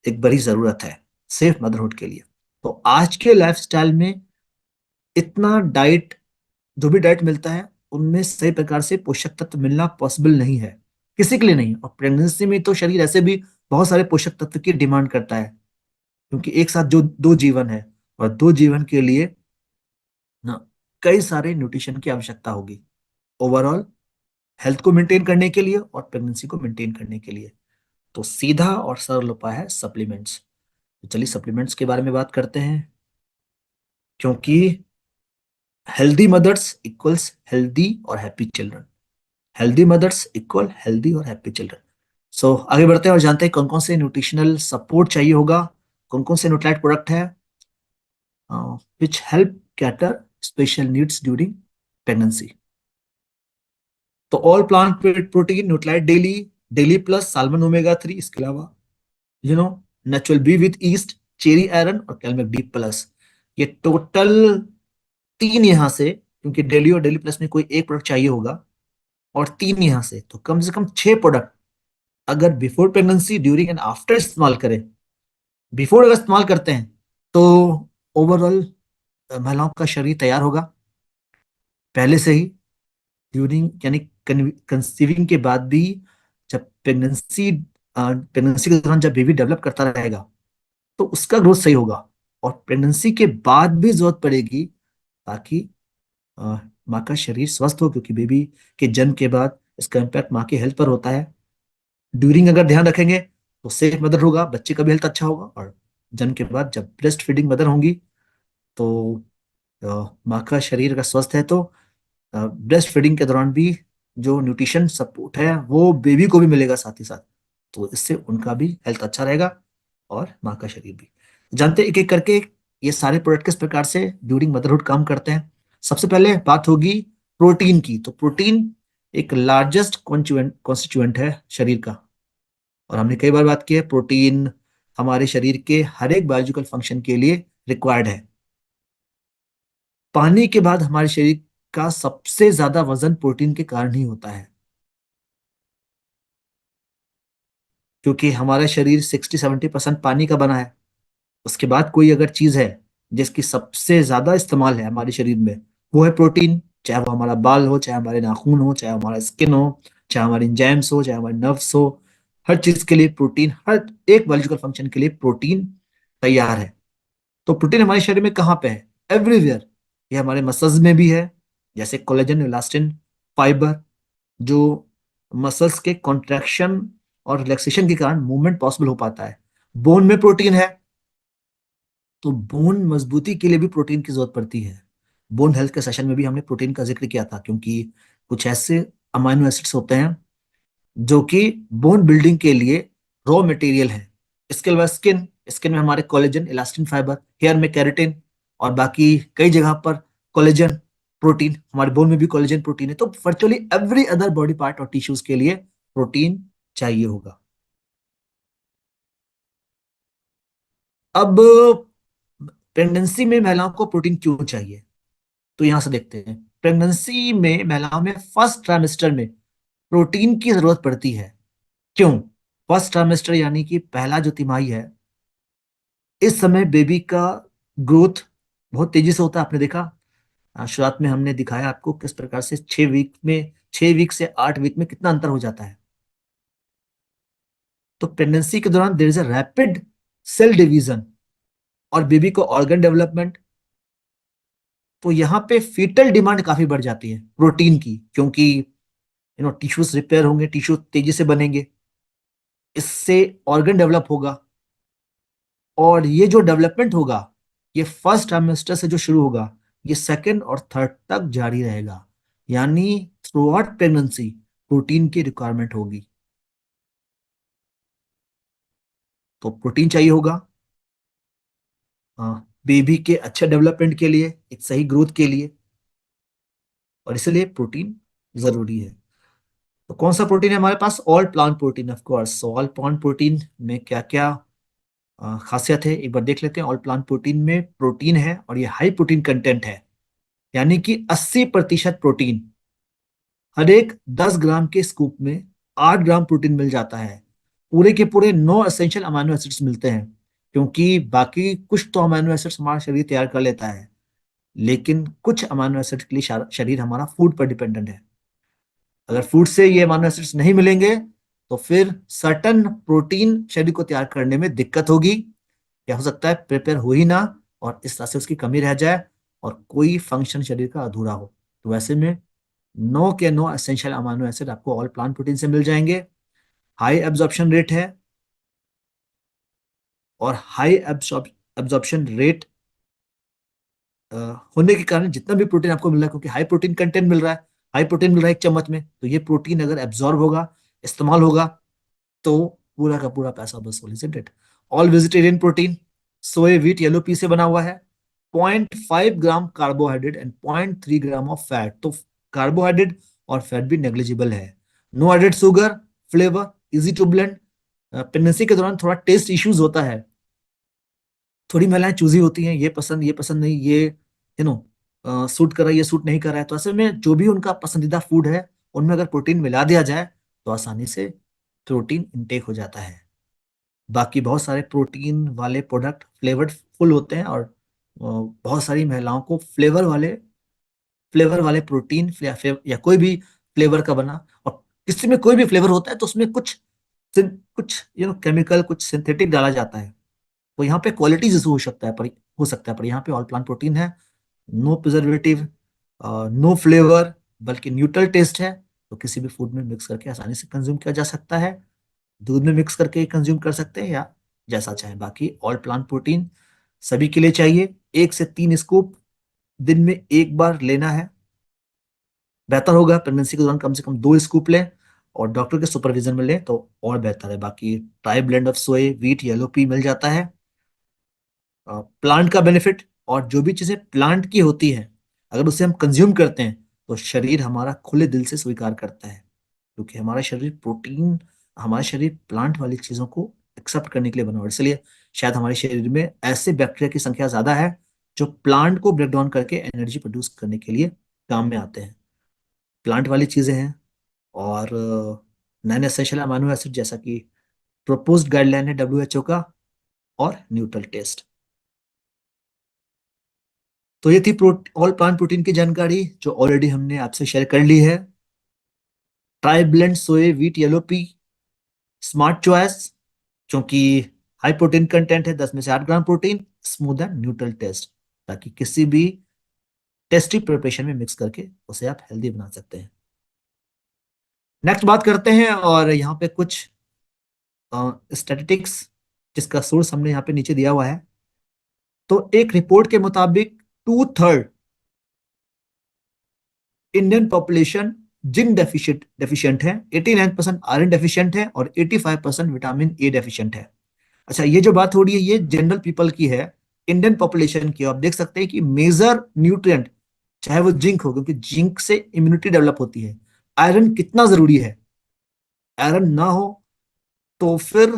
A: एक बड़ी जरूरत है सेफ मदरहुड के लिए। तो आज के लाइफस्टाइल में इतना डाइट, जो भी डाइट मिलता है उनमें सही प्रकार से पोषक तत्व मिलना पॉसिबल नहीं है, किसी के लिए नहीं। और प्रेगनेंसी में तो शरीर ऐसे भी बहुत सारे पोषक तत्व की डिमांड करता है, क्योंकि एक साथ जो दो जीवन है, और दो जीवन के लिए ना कई सारे न्यूट्रिशन की आवश्यकता होगी, ओवरऑल हेल्थ को मेंटेन करने के लिए और प्रेगनेंसी को मेंटेन करने के लिए। तो सीधा और सरल उपाय है सप्लीमेंट्स। तो चलिए सप्लीमेंट्स के बारे में बात करते हैं। क्योंकि हेल्दी मदर्स इक्वल्स हेल्दी और happy children. Healthy mothers equal healthy और हैप्पी चिल्ड्रन। सो आगे बढ़ते हैं और जानते हैं कौन कौन से न्यूट्रिशनल सपोर्ट चाहिए होगा, कौन कौन से न्यूट्राइट प्रोडक्ट है which help cater special needs during pregnancy. तो all plant protein Nutrite daily, daily plus salmon omega 3, इसके अलावा you know natural B with yeast, cherry iron और कैलमेक बी प्लस। ये टोटल तीन यहां से, क्योंकि डेली और डेली प्लस में कोई एक प्रोडक्ट चाहिए होगा, और तीन यहां से कम से कम छह प्रोडक्ट अगर before pregnancy, during and after इस्तेमाल करें। बिफोर अगर इस्तेमाल करते हैं तो ओवरऑल महिलाओं का शरीर तैयार होगा पहले से ही। ड्यूरिंग यानी कंसीविंग के बाद भी, जब प्रेगनेंसी के दौरान जब बेबी डेवलप करता रहेगा तो उसका ग्रोथ सही होगा। और प्रेगनेंसी के बाद भी जरूरत पड़ेगी ताकि अ, माँ का शरीर स्वस्थ हो, क्योंकि बेबी के जन्म के बाद इसका इम्पैक्ट माँ की हेल्थ पर होता है। ड्यूरिंग अगर ध्यान रखेंगे तो सेफ मदर होगा, बच्चे का भी हेल्थ अच्छा होगा। और जन्म के बाद जब ब्रेस्ट फीडिंग मदर होंगी तो माँ का शरीर अगर स्वस्थ है तो ब्रेस्ट फीडिंग के दौरान भी जो न्यूट्रिशन सपोर्ट है वो बेबी को भी मिलेगा साथ ही साथ। तो इससे उनका भी हेल्थ अच्छा रहेगा और माँ का शरीर भी। जानते हैं एक एक करके ये सारे प्रोडक्ट किस प्रकार से ड्यूरिंग मदरहुड काम करते हैं। सबसे पहले बात होगी प्रोटीन की। तो प्रोटीन एक लार्जेस्ट कॉन्स्टिट्यूएंट है शरीर का, और हमने कई बार बात की है प्रोटीन हमारे शरीर के हर एक बायोलॉजिकल फंक्शन के लिए रिक्वायर्ड है। पानी के बाद हमारे शरीर का सबसे ज्यादा वजन प्रोटीन के कारण ही होता है, क्योंकि हमारा शरीर 60-70% पानी का बना है। उसके बाद कोई अगर चीज है जिसकी सबसे ज्यादा इस्तेमाल है हमारे शरीर में, वो है प्रोटीन। चाहे वो हमारा बाल हो, चाहे हमारे नाखून हो, चाहे हमारा स्किन हो, चाहे हमारे इंजाइम्स हो, चाहे हमारे नर्व्स हो, हर चीज के लिए प्रोटीन, हर एक बायोलॉजिकल फंक्शन के लिए प्रोटीन तैयार है। तो प्रोटीन हमारे शरीर में कहाँ पे है? एवरीवेयर। ये हमारे मसल्स में भी है, जैसे कोलेजन, इलास्टिन, फाइबर, जो मसल्स के कॉन्ट्रैक्शन और रिलैक्सेशन के कारण मूवमेंट पॉसिबल हो पाता है। बोन में प्रोटीन है, तो बोन मजबूती के लिए भी प्रोटीन की जरूरत पड़ती है। बोन हेल्थ के सेशन में भी हमने प्रोटीन का जिक्र किया था, क्योंकि कुछ ऐसे अमाइनो एसिड्स होते हैं जो कि बोन बिल्डिंग के लिए रॉ मटेरियल है। इसके अलावा स्किन, स्किन में हमारे कोलेजन, इलास्टिन फाइबर, हेयर में केराटिन, और बाकी कई जगह पर कोलेजन प्रोटीन, हमारे बोन में भी कोलेजन प्रोटीन है। तो virtually every other body part और टिश्यूज के लिए प्रोटीन चाहिए होगा। अब प्रेगनेंसी में महिलाओं को प्रोटीन क्यों चाहिए, तो यहां से देखते हैं। प्रेगनेंसी में महिलाओं में फर्स्ट ट्राइमेस्टर में प्रोटीन की जरूरत पड़ती है। क्यों? फर्स्ट ट्राइमेस्टर यानी कि पहला जो तिमाही है, इस समय बेबी का ग्रोथ बहुत तेजी से होता है। आपने देखा शुरुआत में हमने दिखाया आपको किस प्रकार से 6 वीक में, 6 वीक से 8 वीक में कितना अंतर हो जाता है। तो प्रेगनेंसी के दौरान there is a rapid cell division और बेबी को ऑर्गन डेवलपमेंट। तो यहाँ पे फीटल डिमांड काफी बढ़ जाती है प्रोटीन की, क्योंकि टिश्यूज रिपेयर होंगे, टिश्यू तेजी से बनेंगे, इससे ऑर्गन डेवलप होगा। और ये जो डेवलपमेंट होगा, ये फर्स्ट ट्राइमेस्टर से जो शुरू होगा, ये सेकंड और थर्ड तक जारी रहेगा। यानी थ्रू आउट प्रेगनेंसी प्रोटीन की रिक्वायरमेंट होगी। तो प्रोटीन चाहिए होगा बेबी के अच्छे डेवलपमेंट के लिए, एक सही ग्रोथ के लिए, और इसलिए प्रोटीन जरूरी है। तो कौन सा प्रोटीन है हमारे पास? All plant protein, of course. All plant protein में क्या क्या खासियत है एक बार देख लेते हैं। ऑल प्लांट प्रोटीन में प्रोटीन है और ये हाई प्रोटीन कंटेंट है, यानी कि 80% प्रोटीन। हर एक 10 ग्राम के स्कूप में 8 ग्राम प्रोटीन मिल जाता है। पूरे के पूरे 9 एसेंशियल अमाइनो एसिड्स मिलते हैं, क्योंकि बाकी कुछ तो अमाइनो एसिड्स हमारा शरीर तैयार कर लेता है, लेकिन कुछ अमाइनो एसिड के लिए शरीर हमारा फूड पर डिपेंडेंट है। अगर फूड से ये अमाइनो एसिड्स नहीं मिलेंगे तो फिर सर्टन प्रोटीन शरीर को तैयार करने में दिक्कत होगी, या हो सकता है प्रिपेयर हो ही ना, और इस तरह से उसकी कमी रह जाए और कोई फंक्शन शरीर का अधूरा हो। तो वैसे में 9 के 9 एसेंशियल अमाइनो एसिड आपको ऑल प्लांट प्रोटीन से मिल जाएंगे। हाई एब्जॉर्प्शन रेट है, और हाई एब्जॉर्प्शन रेट अ, होने के कारण जितना भी प्रोटीन आपको मिल रहा है, क्योंकि हाई प्रोटीन कंटेंट मिल रहा है, हाई प्रोटीन मिल रहा है एक चम्मच में, तो ये प्रोटीन अगर एब्जॉर्ब होगा, इस्तेमाल होगा, तो पूरा का पूरा पैसा वसूल, isn't it? All vegetarian protein, soy wheat yellow pea से बना हुआ है, 0.5 gram carbohydrate and 0.3 gram of fat. तो कार्बोहाइड्रेट और फैट भी नेग्लिजिबल है। No added sugar, flavour, easy to blend. Pregnancy के दौरान थोड़ा टेस्ट इश्यूज होता है, थोड़ी महिलाएं चूजी होती हैं, ये पसंद नहीं, ये सूट कर रहा है, ये सूट नहीं कर रहा है। तो ऐसे में जो भी उनका पसंदीदा फूड है, उनमें अगर प्रोटीन मिला दिया जाए तो आसानी से प्रोटीन इनटेक हो जाता है। बाकी बहुत सारे प्रोटीन वाले प्रोडक्ट फ्लेवर्ड फुल होते हैं, और बहुत सारी महिलाओं को फ्लेवर वाले प्रोटीन या कोई भी फ्लेवर का बना, और किसी में कोई भी फ्लेवर होता है तो उसमें कुछ केमिकल, कुछ सिंथेटिक डाला जाता है। तो यहाँ पे क्वालिटी इशू हो सकता है, पर यहाँ पे ऑल प्लांट प्रोटीन है। नो प्रिजर्वेटिव, नो फ्लेवर, बल्कि न्यूट्रल टेस्ट है। तो किसी भी फूड में मिक्स करके आसानी से कंज्यूम किया जा सकता है। दूध में मिक्स करके कंज्यूम कर सकते हैं, या जैसा चाहें। बाकी ऑल प्लांट प्रोटीन सभी के लिए चाहिए। 1 से 3 स्कूप दिन में एक बार लेना है। बेहतर होगा प्रेगनेंसी के दौरान कम से कम 2 स्कूप लें, और डॉक्टर के सुपरविजन में लें तो और बेहतर है। बाकी ट्राई ब्लेंड ऑफ सोए व्हीट येलो पी मिल जाता है। प्लांट का बेनिफिट, और जो भी चीजें प्लांट की होती है, अगर उसे हम कंज्यूम करते हैं तो शरीर हमारा खुले दिल से स्वीकार करता है, क्योंकि हमारा शरीर प्लांट वाली चीजों को एक्सेप्ट करने के लिए बना हुआ है। इसलिए शायद हमारे शरीर में ऐसे बैक्टीरिया की संख्या ज्यादा है जो प्लांट को ब्रेक डाउन करके एनर्जी प्रोड्यूस करने के लिए काम में आते हैं। प्लांट वाली चीजें हैं, और नॉन एसेंशियल अमीनो एसिड, जैसा कि प्रोपोज्ड गाइडलाइन है WHO का, और न्यूट्रल टेस्ट। तो ये थी ऑल प्लांट प्रोटीन की जानकारी, जो ऑलरेडी हमने आपसे शेयर कर ली है। Try blend soy wheat yellow pea smart choice, क्योंकि हाई प्रोटीन कंटेंट है, 10 में से 8 gram protein, smooth and neutral taste, ताकि किसी भी टेस्टी प्रिपरेशन में मिक्स करके उसे आप हेल्दी बना सकते हैं। नेक्स्ट बात करते हैं, और यहाँ पे कुछ स्टैटिस्टिक्स, जिसका सोर्स हमने यहाँ पे नीचे दिया हुआ है। तो एक रिपोर्ट के मुताबिक 2/3 इंडियन पॉपुलेशन जिंक डेफिशिएंट है, 89% आयरन डेफिशिएंट है, और 85% विटामिन ए डेफिशिएंट है। अच्छा, ये जो बात हो रही है ये जनरल पीपल की है, इंडियन पॉपुलेशन की। आप देख सकते हैं कि मेजर न्यूट्रिएंट, चाहे वो जिंक हो, क्योंकि जिंक से इम्यूनिटी डेवलप होती है। आयरन कितना जरूरी है, आयरन ना हो तो फिर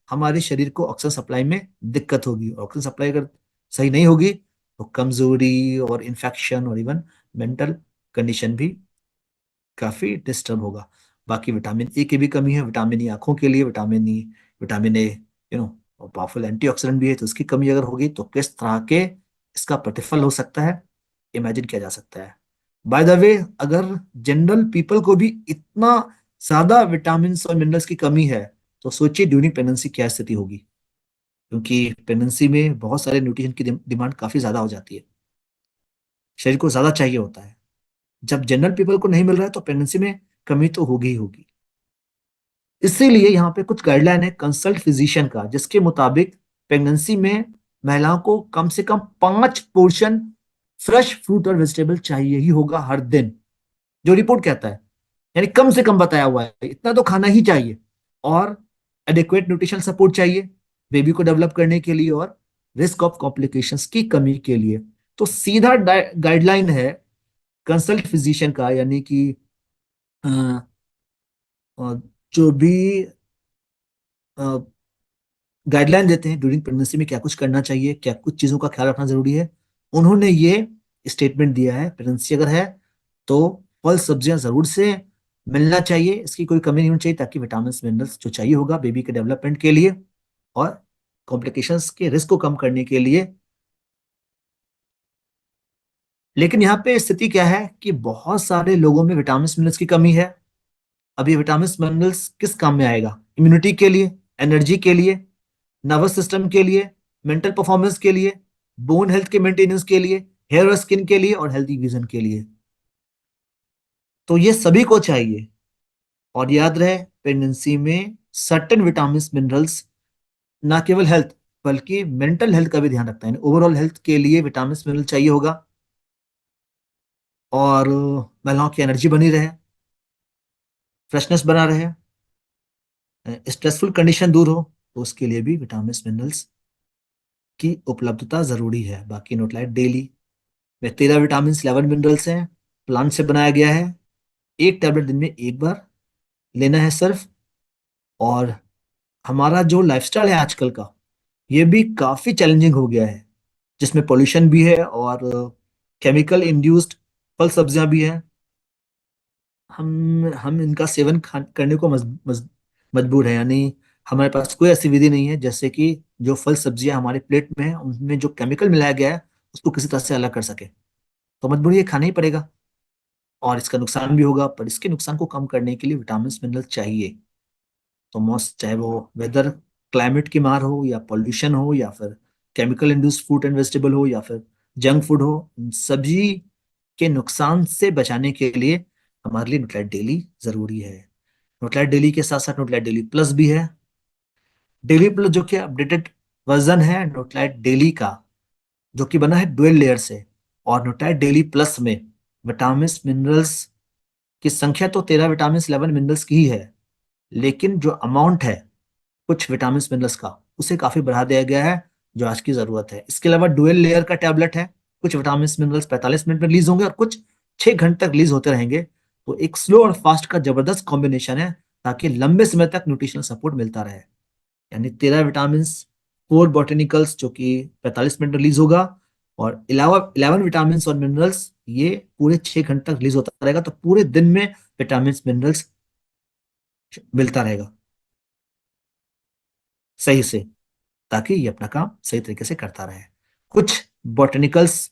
A: हमारे शरीर को ऑक्सीजन सप्लाई में दिक्कत होगी। ऑक्सीजन सप्लाई अगर सही नहीं होगी तो कमजोरी और इन्फेक्शन और इवन मेंटल कंडीशन भी काफी डिस्टर्ब होगा। बाकी विटामिन ए की भी कमी है। विटामिन ई आंखों के लिए, विटामिन ए पावरफुल एंटीऑक्सीडेंट भी है, तो इसकी कमी अगर होगी तो किस तरह के इसका प्रतिफल हो सकता है, इमेजिन किया जा सकता है। बाय द वे, अगर जनरल पीपल को भी इतना ज्यादा विटामिन और मिनरल्स की कमी है, तो सोचिए ड्यूरिंग प्रेगनेंसी क्या स्थिति होगी, क्योंकि प्रेगनेंसी में बहुत सारे न्यूट्रिशन की डिमांड काफी ज्यादा हो जाती है, शरीर को ज्यादा चाहिए होता है। जब जनरल पीपल को नहीं मिल रहा है तो प्रेगनेंसी में कमी तो होगी ही होगी। इसीलिए यहाँ पे कुछ गाइडलाइन है कंसल्ट फिजिशियन का, जिसके मुताबिक प्रेगनेंसी में महिलाओं को कम से कम 5 पोर्शन फ्रेश फ्रूट और वेजिटेबल चाहिए ही होगा हर दिन, जो रिपोर्ट कहता है। यानी कम से कम बताया हुआ है, इतना तो खाना ही चाहिए। और एडिक्वेट न्यूट्रिशन सपोर्ट चाहिए बेबी को डेवलप करने के लिए, और रिस्क ऑफ कॉम्प्लिकेशंस की कमी के लिए। तो सीधा गाइडलाइन है कंसल्ट फिजिशियन का, यानी कि अ, जो भी गाइडलाइन देते हैं ड्यूरिंग प्रेगनेंसी में क्या कुछ करना चाहिए, क्या कुछ चीजों का ख्याल रखना जरूरी है, उन्होंने ये स्टेटमेंट दिया है। प्रेगनेंसी अगर है तो फल सब्जियां जरूर से मिलना चाहिए, इसकी कोई कमी नहीं होनी चाहिए, ताकि विटामिन मिनरल्स जो चाहिए होगा बेबी के डेवलपमेंट के लिए और कॉम्प्लिकेशंस के रिस्क को कम करने के लिए। लेकिन यहाँ पे स्थिति क्या है कि बहुत सारे लोगों में विटामिन मिनरल्स की कमी है। अब ये विटामिन मिनरल्स किस काम में आएगा? इम्यूनिटी के लिए, एनर्जी के लिए, नर्वस सिस्टम के लिए, मेंटल परफॉर्मेंस के लिए, बोन हेल्थ के मेंटेनेंस के लिए, हेयर और स्किन के लिए, और हेल्थी विजन के लिए। तो ये सभी को चाहिए। और याद रहे, प्रेगनेंसी में सर्टेन विटामिन मिनरल्स ना केवल हेल्थ बल्कि मेंटल हेल्थ का भी ध्यान रखता है। ओवरऑल हेल्थ के लिए विटामिन मिनरल चाहिए होगा। और महिलाओं की एनर्जी बनी रहे, फ्रेशनेस बना रहे, स्ट्रेसफुल कंडीशन दूर हो, तो उसके लिए भी विटामिन मिनरल्स की उपलब्धता जरूरी है। बाकी न्यूट्राइट डेली में 13 विटामिन 11 मिनरल्स हैं, प्लांट से बनाया गया है। एक टैबलेट दिन में एक बार लेना है सिर्फ। और हमारा जो लाइफस्टाइल है आजकल का, ये भी काफी चैलेंजिंग हो गया है, जिसमें पोल्यूशन भी है और केमिकल इंड्यूस्ड फल सब्जियां भी हैं। हम इनका सेवन करने को मजबूर है, यानी हमारे पास कोई ऐसी विधि नहीं है जैसे कि जो फल सब्जियां हमारे प्लेट में है उनमें जो केमिकल मिलाया गया है उसको किसी तरह से अलग कर सके। तो मजबूरी ये खाना ही पड़ेगा। और इसका नुकसान भी होगा, पर इसके नुकसान को कम करने के लिए विटामिन मिनरल चाहिए। तो मोस्ट, चाहे वो वेदर क्लाइमेट की मार हो, या पॉल्यूशन हो, या फिर chemical induced fruit and vegetable हो, या फिर जंक फूड हो, इन सभी के नुकसान से बचाने के लिए हमारे लिए न्यूट्राइट डेली जरूरी है। न्यूट्राइट डेली के साथ साथ न्यूट्राइट डेली प्लस भी है। डेली प्लस जो कि अपडेटेड वर्जन है न्यूट्राइट डेली का, जो कि बना है डुअल लेयर से। और न्यूट्राइट डेली प्लस में विटामिन मिनरल्स की संख्या तो 13 विटामिन 11 मिनरल्स की ही है, लेकिन जो अमाउंट है कुछ विटामिन मिनरल्स का, उसे काफी बढ़ा दिया गया है, जो आज की जरूरत है। इसके अलावा डुअल लेयर का टैबलेट है। कुछ विटामिन मिनरल्स 45 मिनट में रिलीज होंगे और कुछ 6 घंटे तक रिलीज होते रहेंगे। तो एक स्लो और फास्ट का जबरदस्त कॉम्बिनेशन है, ताकि लंबे समय तक न्यूट्रिशनल सपोर्ट मिलता रहे। यानी 13 विटामिन, 4 बॉटेनिकल्स जो कि 45 मिनट में रिलीज होगा, और अलावा 11 विटामिन और मिनरल्स, ये पूरे 6 घंटे तक रिलीज होता रहेगा। तो पूरे दिन में विटामिन मिनरल्स मिलता रहेगा सही से, ताकि ये अपना काम सही तरीके से करता रहे। कुछ बॉटनिकल्स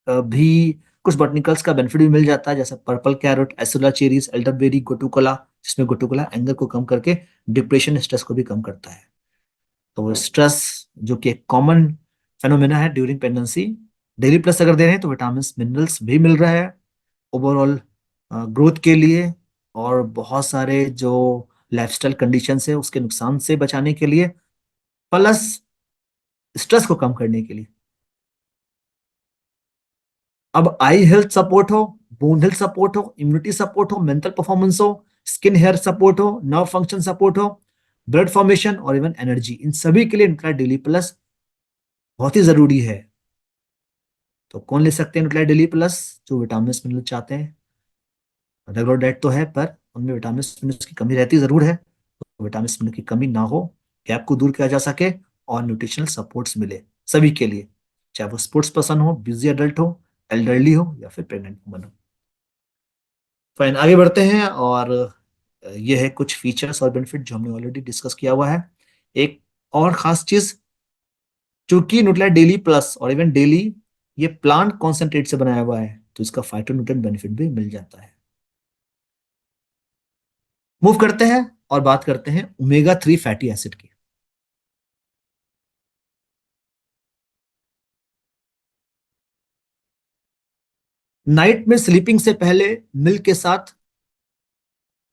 A: भी कुछ बॉटनिकल्स का बेनिफिट भी मिल जाता है, जैसे पर्पल कैरोट, एसोला चेरीज, एल्डरबेरी, गोटुकोला, जिसमें गोटुकोला एंगर को कम करके डिप्रेशन स्ट्रेस को भी कम करता है। तो स्ट्रेस जो कि एक कॉमन फेनोमेना है ड्यूरिंग प्रेगनेंसी, डेली प्लस अगर दे रहे हैं तो विटामिन मिनरल्स भी मिल रहा है ओवरऑल ग्रोथ के लिए। और बहुत सारे जो लाइफस्टाइल कंडीशंस है उसके नुकसान से बचाने के लिए, प्लस स्ट्रेस को कम करने के लिए। अब आई हेल्थ सपोर्ट हो, बोन हेल्थ सपोर्ट हो, इम्यूनिटी सपोर्ट हो, मेंटल परफॉर्मेंस हो, स्किन हेयर सपोर्ट हो, नर्व फंक्शन सपोर्ट हो, ब्लड फॉर्मेशन और इवन एनर्जी, इन सभी के लिए न्यूट्राइट डेली प्लस बहुत ही जरूरी है। तो कौन ले सकते हैं न्यूट्राइट डेली प्लस? जो विटामिन मिनरल चाहते हैं। रेगुलर डाइट तो है, पर उनमें विटामिन मिनरल्स की कमी रहती जरूर है। तो विटामिन मिनरल की कमी ना हो, गैप को दूर किया जा सके, और न्यूट्रिशनल सपोर्ट्स मिले सभी के लिए, चाहे वो स्पोर्ट्स पर्सन हो, बिजी एडल्ट हो, एल्डरली हो, या फिर प्रेग्नेंट वुमन हो। फाइन, आगे बढ़ते हैं। और ये है कुछ फीचर्स और बेनिफिट जो हमने ऑलरेडी डिस्कस किया हुआ है। एक और खास चीज, चूंकि न्यूट्रिलाइट डेली प्लस और इवन डेली ये प्लांट कॉन्सेंट्रेट से बनाया हुआ है, तो इसका फाइटोन्यूट्रिएंट बेनिफिट भी मिल जाता है। मूव करते हैं और बात करते हैं ओमेगा 3 फैटी एसिड की। नाइट में स्लीपिंग से पहले मिल्क के साथ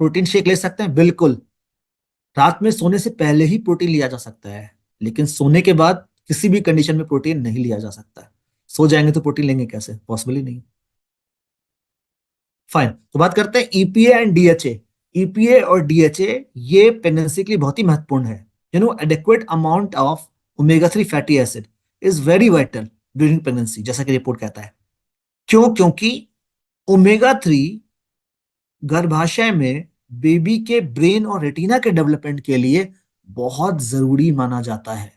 A: प्रोटीन शेक ले सकते हैं, बिल्कुल। रात में सोने से पहले ही प्रोटीन लिया जा सकता है, लेकिन सोने के बाद किसी भी कंडीशन में प्रोटीन नहीं लिया जा सकता है। सो जाएंगे तो प्रोटीन लेंगे कैसे? पॉसिबल ही नहीं। फाइन, तो बात करते हैं ईपीए एंड डीएचए। ईपीए और डीएचए ये प्रेगनेंसी के लिए बहुत ही महत्वपूर्ण है। Adequate amount of omega 3 fatty acid is very vital during pregnancy, जैसा कि रिपोर्ट कहता है। क्यों? क्योंकि ओमेगा 3 गर्भाशय में बेबी के ब्रेन और रेटिना के डेवलपमेंट के लिए बहुत जरूरी माना जाता है।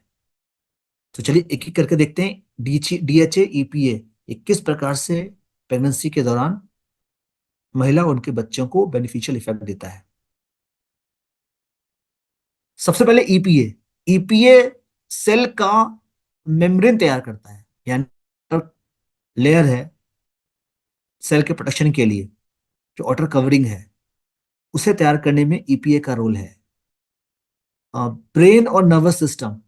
A: तो चलिए एक एक करके देखते हैं। डीएचए, ईपीए, ये किस प्रकार से प्रेगनेंसी के दौरान महिला और उनके बच्चों को बेनिफिशियल इफेक्ट देता है। सबसे पहले ईपीए। ईपीए सेल का मेम्ब्रेन तैयार करता है, यानी लेयर है सेल के प्रोटेक्शन के लिए, जो आउटर कवरिंग है, उसे तैयार करने में ईपीए का रोल है। ब्रेन और नर्वस सिस्टम,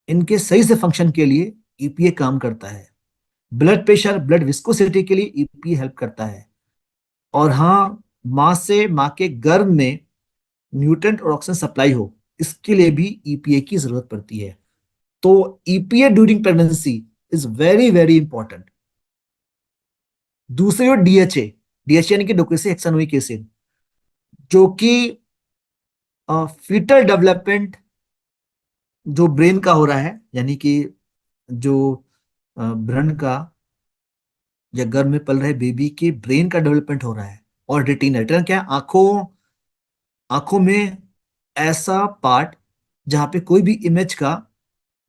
A: इनके सही से फंक्शन के लिए ईपीए काम करता है। ब्लड प्रेशर, ब्लड विस्कोसिटी के लिए ईपीए हेल्प करता है। और हाँ, माँ से माँ के गर्भ में न्यूट्रेंट और ऑक्सीजन सप्लाई हो, इसके लिए भी ईपीए की जरूरत पड़ती है। तो EPA during pregnancy is very very important. दूसरी ओर डीएचए, डीएचए यानी कि डोक्सी हेक्सानोइक एसिड, जो कि फीटल डेवलपमेंट जो ब्रेन का हो रहा है, यानी कि जो ब्रेन का या गर्भ में पल रहे बेबी के ब्रेन का डेवलपमेंट हो रहा है। और रेटिना, रेटिना क्या है? आंखों, आंखों में ऐसा पार्ट जहां पे कोई भी इमेज का,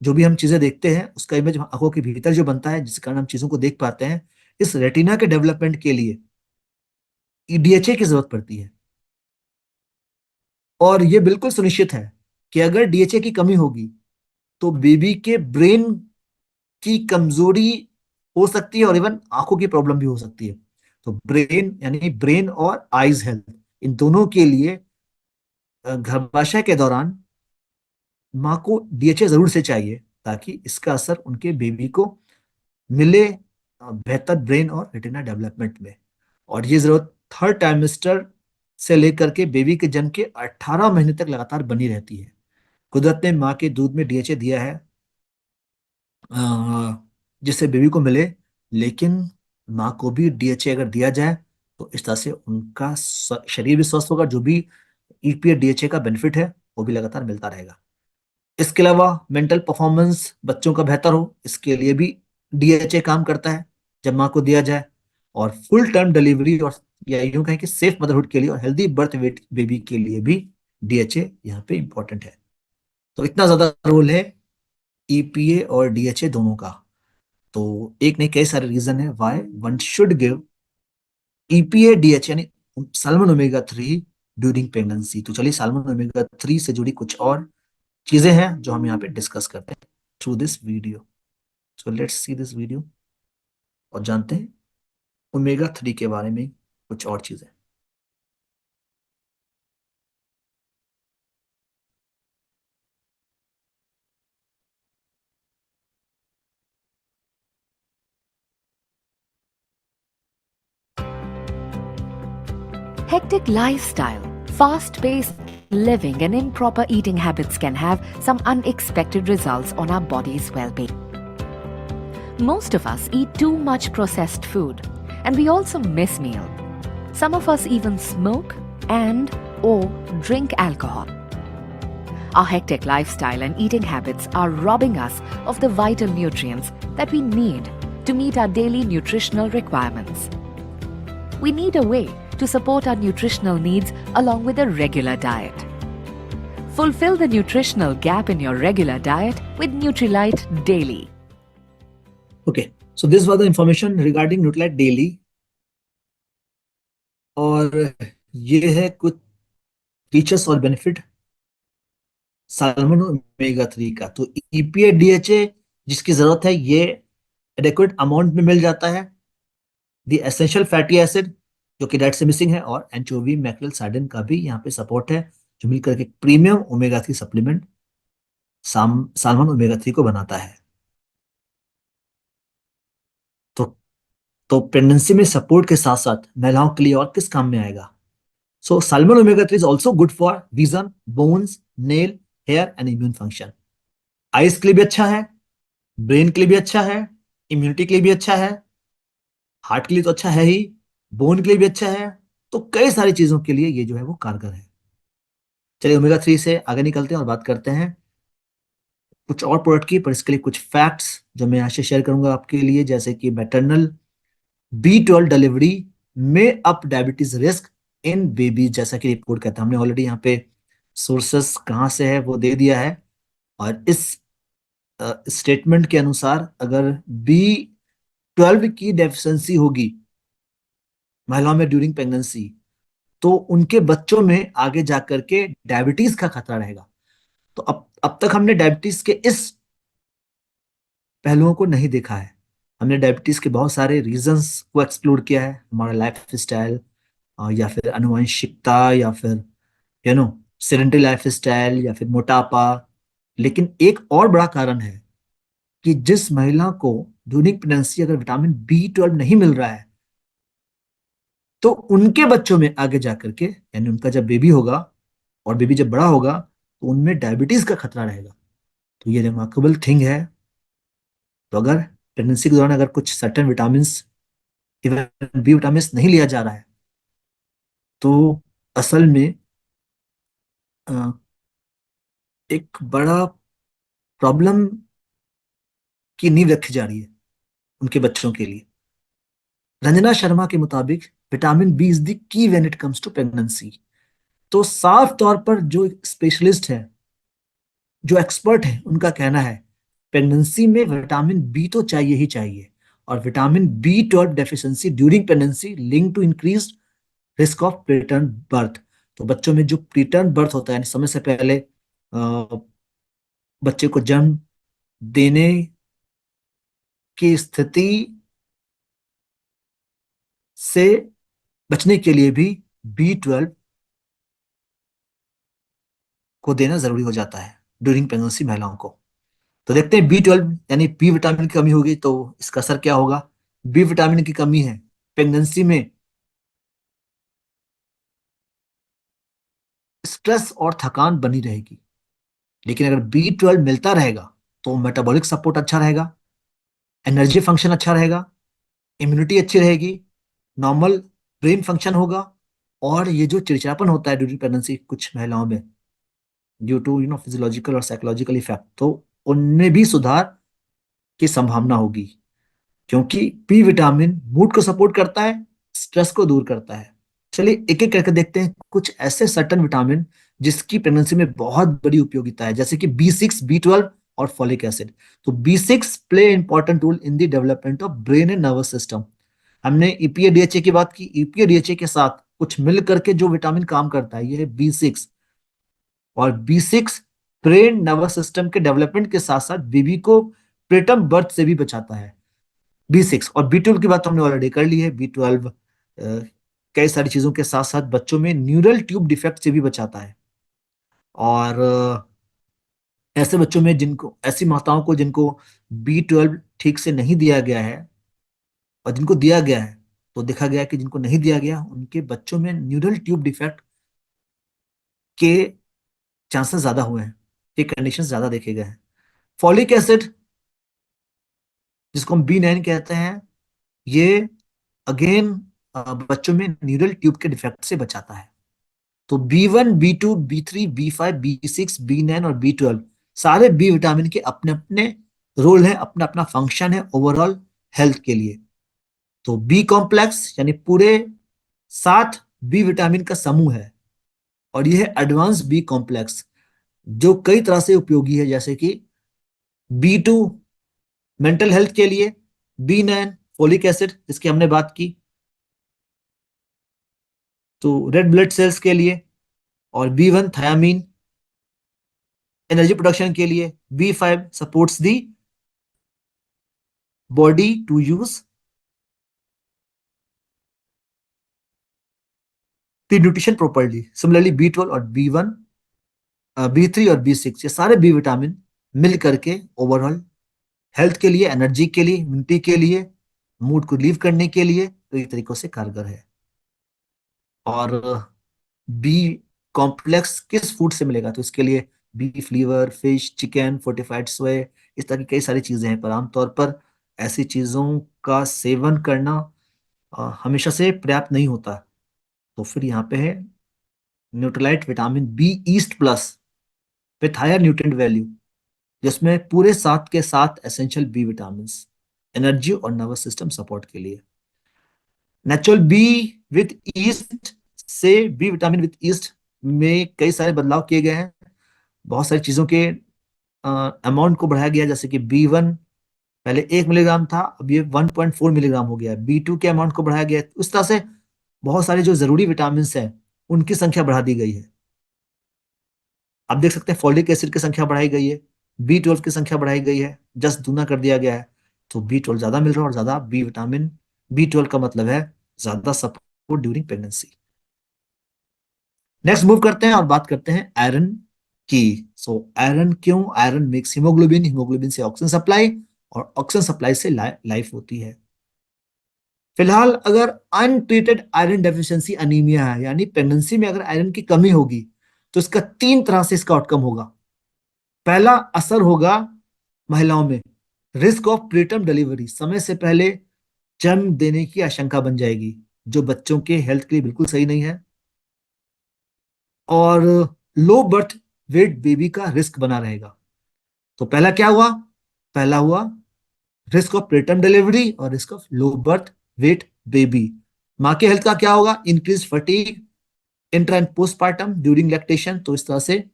A: जो भी हम चीजें देखते हैं उसका इमेज आंखों के भीतर जो बनता है, जिस कारण हम चीजों को देख पाते हैं, इस रेटिना के डेवलपमेंट के लिए डीएचए की जरूरत पड़ती है। और ये बिल्कुल सुनिश्चित है कि अगर डीएचए की कमी होगी तो बेबी के ब्रेन की कमजोरी हो सकती है और इवन आंखों की प्रॉब्लम भी हो सकती है। तो ब्रेन यानी ब्रेन और आईज हेल्थ, इन दोनों के लिए गर्भाशय के दौरान माँ को डीएचए जरूर से चाहिए, ताकि इसका असर उनके बेबी को मिले बेहतर ब्रेन और रेटिना डेवलपमेंट में। और ये जरूरत थर्ड टाइमेस्टर से लेकर के बेबी के जन्म के 18 महीने तक लगातार बनी रहती है। कुदरत ने माँ के दूध में डीएचए दिया है जिससे बेबी को मिले, लेकिन माँ को भी डीएचए अगर दिया जाए तो इस तरह से उनका शरीर भी स्वस्थ होगा, जो भी ईपीए डीएचए का बेनिफिट है वो भी लगातार मिलता रहेगा। इसके अलावा मेंटल परफॉर्मेंस बच्चों का बेहतर हो, इसके लिए भी डीएचए काम करता है जब माँ को दिया जाए। और फुल टर्म डिलीवरी, और या यूं कहें कि सेफ मदरहुड के लिए और हेल्दी बर्थ वेट बेबी के लिए भी डीएचए यहाँ पे इंपॉर्टेंट है। तो इतना ज्यादा रोल है ईपीए और डीएचए दोनों का। तो एक नहीं, कई सारे रीजन है why one should give EPA DHA यानी साल्मन ओमेगा 3 ड्यूरिंग प्रेगनेंसी। तो चलिए साल्मन ओमेगा 3 से जुड़ी कुछ और चीजें हैं जो हम यहाँ पे डिस्कस करते हैं through this video. So let's see this video और जानते हैं ओमेगा 3 के बारे में कुछ और चीजें।
B: Hectic lifestyle, fast-paced living, and improper eating habits can have some unexpected results on our body's well-being. Most of us eat too much processed food, and we also miss meal. Some of us even smoke and or drink alcohol. Our hectic lifestyle and eating habits are robbing us of the vital nutrients that we need to meet our daily nutritional requirements. We need a way to support our nutritional needs along with a regular diet. Fulfill the nutritional gap in your regular diet with Nutrilite Daily.
A: Okay, so this was the information regarding Nutrilite Daily. और ये है कुछ features और benefit salmon omega 3 का। तो EPA DHA जिसकी जरूरत है ये एडेक्वेट अमाउंट में मिल जाता है। द एसेंशियल फैटी एसिड जो कि डाइट से मिसिंग है, और एंचोवी मैक्रेल सार्डिन का भी यहाँ पे सपोर्ट है, जो मिलकर के premium omega 3 supplement salmon omega 3 को बनाता है। तो प्रेगनेंसी में सपोर्ट के साथ साथ महिलाओं के लिए और किस काम में आएगा? So salmon omega 3 is also good for vision, bones, nail, hair and immune function. Eyes के लिए भी अच्छा है, ब्रेन के लिए भी अच्छा है, इम्यूनिटी के लिए भी अच्छा है, हार्ट के लिए तो अच्छा है ही, बोन के लिए भी अच्छा है। तो कई सारी चीजों के लिए ये जो है वो कारगर है। चलिए ओमेगा 3 से आगे निकलते हैं और बात करते हैं कुछ और प्रोडक्ट की, पर इसके लिए कुछ फैक्ट्स जो मैं यहाँ से शेयर करूंगा आपके लिए, जैसे कि मैटरनल B12 डिलीवरी में up diabetes risk in baby, जैसा कि रिपोर्ट कहता है। हमने ऑलरेडी यहाँ पे सोर्सेस कहाँ से है वो दे दिया है। और इस स्टेटमेंट के अनुसार अगर B12 की डेफिशिएंसी होगी महिलाओं में ड्यूरिंग प्रेगनेंसी, तो उनके बच्चों में आगे जाकर के डायबिटीज का खतरा रहेगा। तो अब तक हमने डायबिटीज के इस पहलुओं को नहीं देखा है। हमने डायबिटीज के बहुत सारे रीजंस को एक्सप्लोर किया है, हमारा लाइफ स्टाइल या फिर आनुवंशिकता या फिर सेडेंटरी लाइफ स्टाइल या फिर मोटापा। लेकिन एक और बड़ा कारण है कि जिस महिला को ड्यूरिंग प्रेगनेंसी अगर विटामिन B12 नहीं मिल रहा है, तो उनके बच्चों में आगे जाकर के, यानी उनका जब बेबी होगा और बेबी जब बड़ा होगा, तो उनमें डायबिटीज का खतरा रहेगा। तो ये रिमार्केबल थिंग है। तो अगर प्रेगनेंसी के दौरान अगर कुछ certain vitamin, even be vitamin नहीं लिया जा रहा है, तो असल में अ, एक बड़ा प्रॉब्लम की नींव रखी जा रही है उनके बच्चों के लिए। रंजना शर्मा के मुताबिक vitamin B is the key when it comes to pregnancy. तो साफ तौर पर जो स्पेशलिस्ट है, जो एक्सपर्ट है, उनका कहना है प्रेगनेंसी में विटामिन बी तो चाहिए ही चाहिए। और vitamin B 12 deficiency during pregnancy link to increase risk of preterm birth. तो बच्चों में जो प्रीटर्म बर्थ होता है, यानी समय से पहले बच्चे को जन्म देने की स्थिति से बचने के लिए भी बी 12 को देना जरूरी हो जाता है ड्यूरिंग प्रेगनेंसी महिलाओं को। तो देखते हैं बी 12 यानी बी विटामिन की कमी होगी तो इसका असर क्या होगा। बी विटामिन की कमी है प्रेगनेंसी में स्ट्रेस और थकान बनी रहेगी। लेकिन अगर बी 12 मिलता रहेगा तो मेटाबॉलिक सपोर्ट अच्छा रहेगा, एनर्जी फंक्शन अच्छा रहेगा, इम्यूनिटी अच्छी रहेगी, नॉर्मल ब्रेन फंक्शन होगा। और ये जो चिड़चिड़ापन होता है ड्यूरिंग प्रेगनेंसी कुछ महिलाओं में ड्यू टू फिजियोलॉजिकल और साइकोलॉजिकल इफेक्ट, तो उनमें भी सुधार की संभावना होगी। क्योंकि पी विटामिन मूड को सपोर्ट करता है, स्ट्रेस को दूर करता है। चलिए एक एक करके देखते हैं कुछ ऐसे सर्टन विटामिन जिसकी प्रेगनेंसी में बहुत बड़ी उपयोगिता है, जैसे कि बी 6, बी 12 और फॉलिक एसिड। तो B 6 play important role in the development of brain and nervous system. हमने ईपीए डीएचए की बात की, ईपीए डीएचए के साथ कुछ मिल करके जो विटामिन काम करता है ये है बी 6। और बी 6 ब्रेन नर्वस सिस्टम के डेवलपमेंट के साथ साथ बीबी को प्रीटर्म बर्थ से भी बचाता है। बी 6 और बी 12 की बात तो हमने ऑलरेडी कर ली है। बी 12 कई सारी चीजों के साथ साथ बच्चों में न्यूरल ट्यूब डिफेक्ट से भी बचाता है। और ऐसे बच्चों में जिनको, ऐसी माताओं को जिनको बी 12 ठीक से नहीं दिया गया है और जिनको दिया गया है, तो देखा गया है कि जिनको नहीं दिया गया उनके बच्चों में न्यूरल ट्यूब डिफेक्ट के चांसेस ज्यादा हुए हैं, ये कंडीशन ज्यादा देखे गए हैं। फॉलिक एसिड जिसको हम बी 9 कहते हैं, ये अगेन बच्चों में न्यूरल ट्यूब के डिफेक्ट से बचाता है। तो B 1, B 2, B 3, B 5, B 6, B 9 और बी 12 सारे बी विटामिन के अपने अपने रोल है, अपना अपना फंक्शन है ओवरऑल हेल्थ के लिए। तो बी कॉम्प्लेक्स यानी पूरे 7 बी विटामिन का समूह है। और यह है एडवांस बी कॉम्प्लेक्स जो कई तरह से उपयोगी है, जैसे कि बी 2 मेंटल हेल्थ के लिए, बी 9 फोलिक एसिड जिसकी हमने बात की, तो रेड ब्लड सेल्स के लिए, और बी 1 थायामीन एनर्जी प्रोडक्शन के लिए, B 5 supports the body to use the nutrition properly. Similarly B 12 और बी 1, बी 3 और बी 6 ये सारे बी विटामिन मिल करके ओवरऑल हेल्थ के लिए, एनर्जी के लिए, इम्यूनिटी के लिए, मूड को लीव करने के लिए कई तरीकों से कारगर है। और बी कॉम्प्लेक्स किस फूड से मिलेगा, तो इसके लिए beef liver, fish, chicken, fortified soy, इस तरह की कई सारी चीजें हैं। पर आमतौर पर ऐसी चीजों का सेवन करना हमेशा से पर्याप्त नहीं होता। तो फिर यहाँ पे है Nutrilite vitamin B yeast plus with higher nutrient value, जिसमें पूरे 7 के 7 एसेंशियल बी विटामिन एनर्जी और नर्वस सिस्टम सपोर्ट के लिए। नेचुरल बी विथ ईस्ट से बी विटामिन विथ ईस्ट में कई सारे बदलाव किए गए हैं। बहुत सारी चीजों के अमाउंट को बढ़ाया गया, जैसे कि बी 1 पहले 1 मिलीग्राम था, अब ये 1.4 मिलीग्राम हो गया है। बी 2 के अमाउंट को बढ़ाया गया है। उस तरह से बहुत सारे जो जरूरी विटामिन हैं उनकी संख्या बढ़ा दी गई है। आप देख सकते हैं फॉलिक एसिड की संख्या बढ़ाई गई है, बी 12 की संख्या बढ़ाई गई है, जस्ट दूना कर दिया गया है। तो बी 12 ज्यादा मिल रहा है और ज्यादा बी विटामिन, बी 12 का मतलब है ज्यादा support during pregnancy. Next move करते हैं और बात करते हैं आयरन की। सो आयरन क्यों, आयरन मेक्स हीमोग्लोबिन, हीमोग्लोबिन से ऑक्सीजन सप्लाई, और ऑक्सीजन सप्लाई से लाइफ होती है। फिलहाल अगर अनट्रीटेड आयरन डेफिशिएंसी अनीमिया है, यानी प्रेगनेंसी में अगर आयरन की कमी होगी, तो इसका 3 तरह से इसका आउटकम होगा। पहला असर होगा महिलाओं में, रिस्क ऑफ प्रीटर्म डिलीवरी, समय से पहले जन्म देने की आशंका बन जाएगी, जो बच्चों के हेल्थ के लिए बिल्कुल सही नहीं है। और लो बर्थ वेट बेबी का रिस्क बना रहेगा। तो पहला क्या हुआ? पहला हुआ रिस्क ऑफ प्रीटर्म डिलीवरी और risk of low birth weight baby. माँ के हेल्थ का क्या होगा? Increase fatigue intra and postpartum during lactation. तो इस तरह से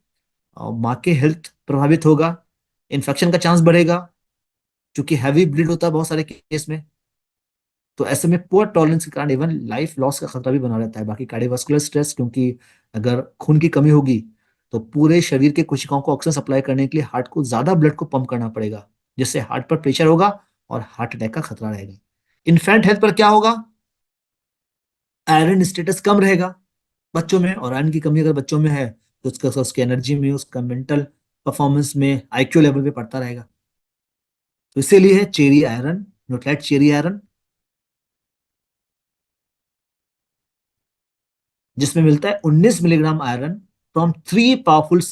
A: माँ के हेल्थ प्रभावित होगा, इन्फेक्शन का चांस बढ़ेगा, क्योंकि हैवी ब्लीड होता है बहुत सारे केस में। तो ऐसे में पुअर टॉलरेंस के कारण इवन लाइफ लॉस का खतरा भी बना रहता है। बाकी कार्डियोवास्कुलर स्ट्रेस, क्योंकि अगर खून की कमी होगी तो पूरे शरीर के कोशिकाओं को ऑक्सीजन सप्लाई करने के लिए हार्ट को ज्यादा ब्लड को पंप करना पड़ेगा, जिससे हार्ट पर प्रेशर होगा और हार्ट अटैक का खतरा रहेगा। इन्फेंट हेल्थ पर क्या होगा? आयरन स्टेटस कम रहेगा बच्चों में, और आयरन की कमी अगर बच्चों में है तो उसका उसकी एनर्जी में, उसका मेंटल परफॉर्मेंस में, आईक्यू लेवल पे पड़ता रहेगा। तो इसीलिए है cherry iron, Nutrite cherry iron, जिसमें मिलता है 19 milligram iron from 3 powerful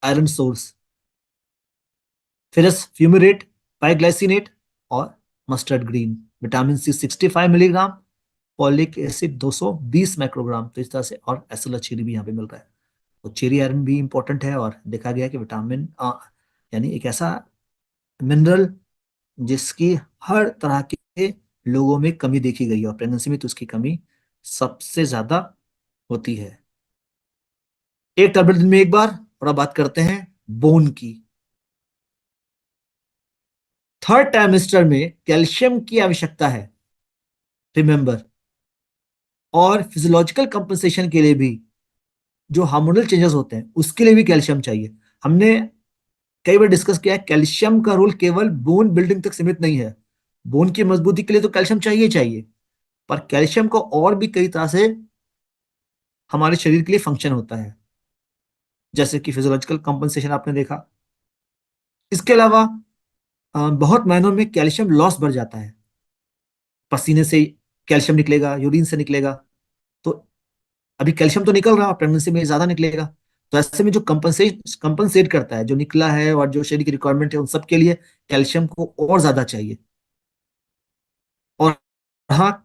A: iron source, ferrous fumarate, bisglycinate और mustard green. Vitamin C 65 milligram, folic acid 220 microgram. तो इस तरह से, और एसएलआर चेरी भी यहाँ पे मिल रहा है। तो चेरी आयरन भी इंपॉर्टेंट है, और देखा गया कि विटामिन यानी एक ऐसा मिनरल जिसकी हर तरह के लोगों में कमी देखी गई है, और प्रेगनेंसी में तो उसकी कमी सबसे ज्यादा होती है। एक टैबलेट दिन में एक बार। और अब बात करते हैं बोन की। थर्ड टाइमेस्टर में कैल्शियम की आवश्यकता है, रिमेंबर। और फिजियोलॉजिकल कंपनसेशन के लिए भी, जो हार्मोनल चेंजेस होते हैं उसके लिए भी कैल्शियम चाहिए। हमने कई बार डिस्कस किया है, कैल्शियम का रोल केवल बोन बिल्डिंग तक सीमित नहीं है। बोन की मजबूती के लिए तो कैल्शियम चाहिए चाहिए, पर कैल्शियम को और भी कई तरह से हमारे शरीर के लिए फंक्शन होता है, जैसे कि फिजियोलॉजिकल कंपनसेशन आपने देखा। इसके अलावा बहुत मायनों में कैल्शियम लॉस बढ़ जाता है, पसीने से कैल्शियम निकलेगा, यूरिन से निकलेगा। तो अभी कैल्शियम तो निकल रहा है, प्रेगनेंसी में ज्यादा निकलेगा। तो ऐसे में जो कंपनसेट करता है, जो निकला है और जो शरीर की रिक्वायरमेंट है, उन सब के लिए कैल्शियम को और ज्यादा चाहिए। और हाँ,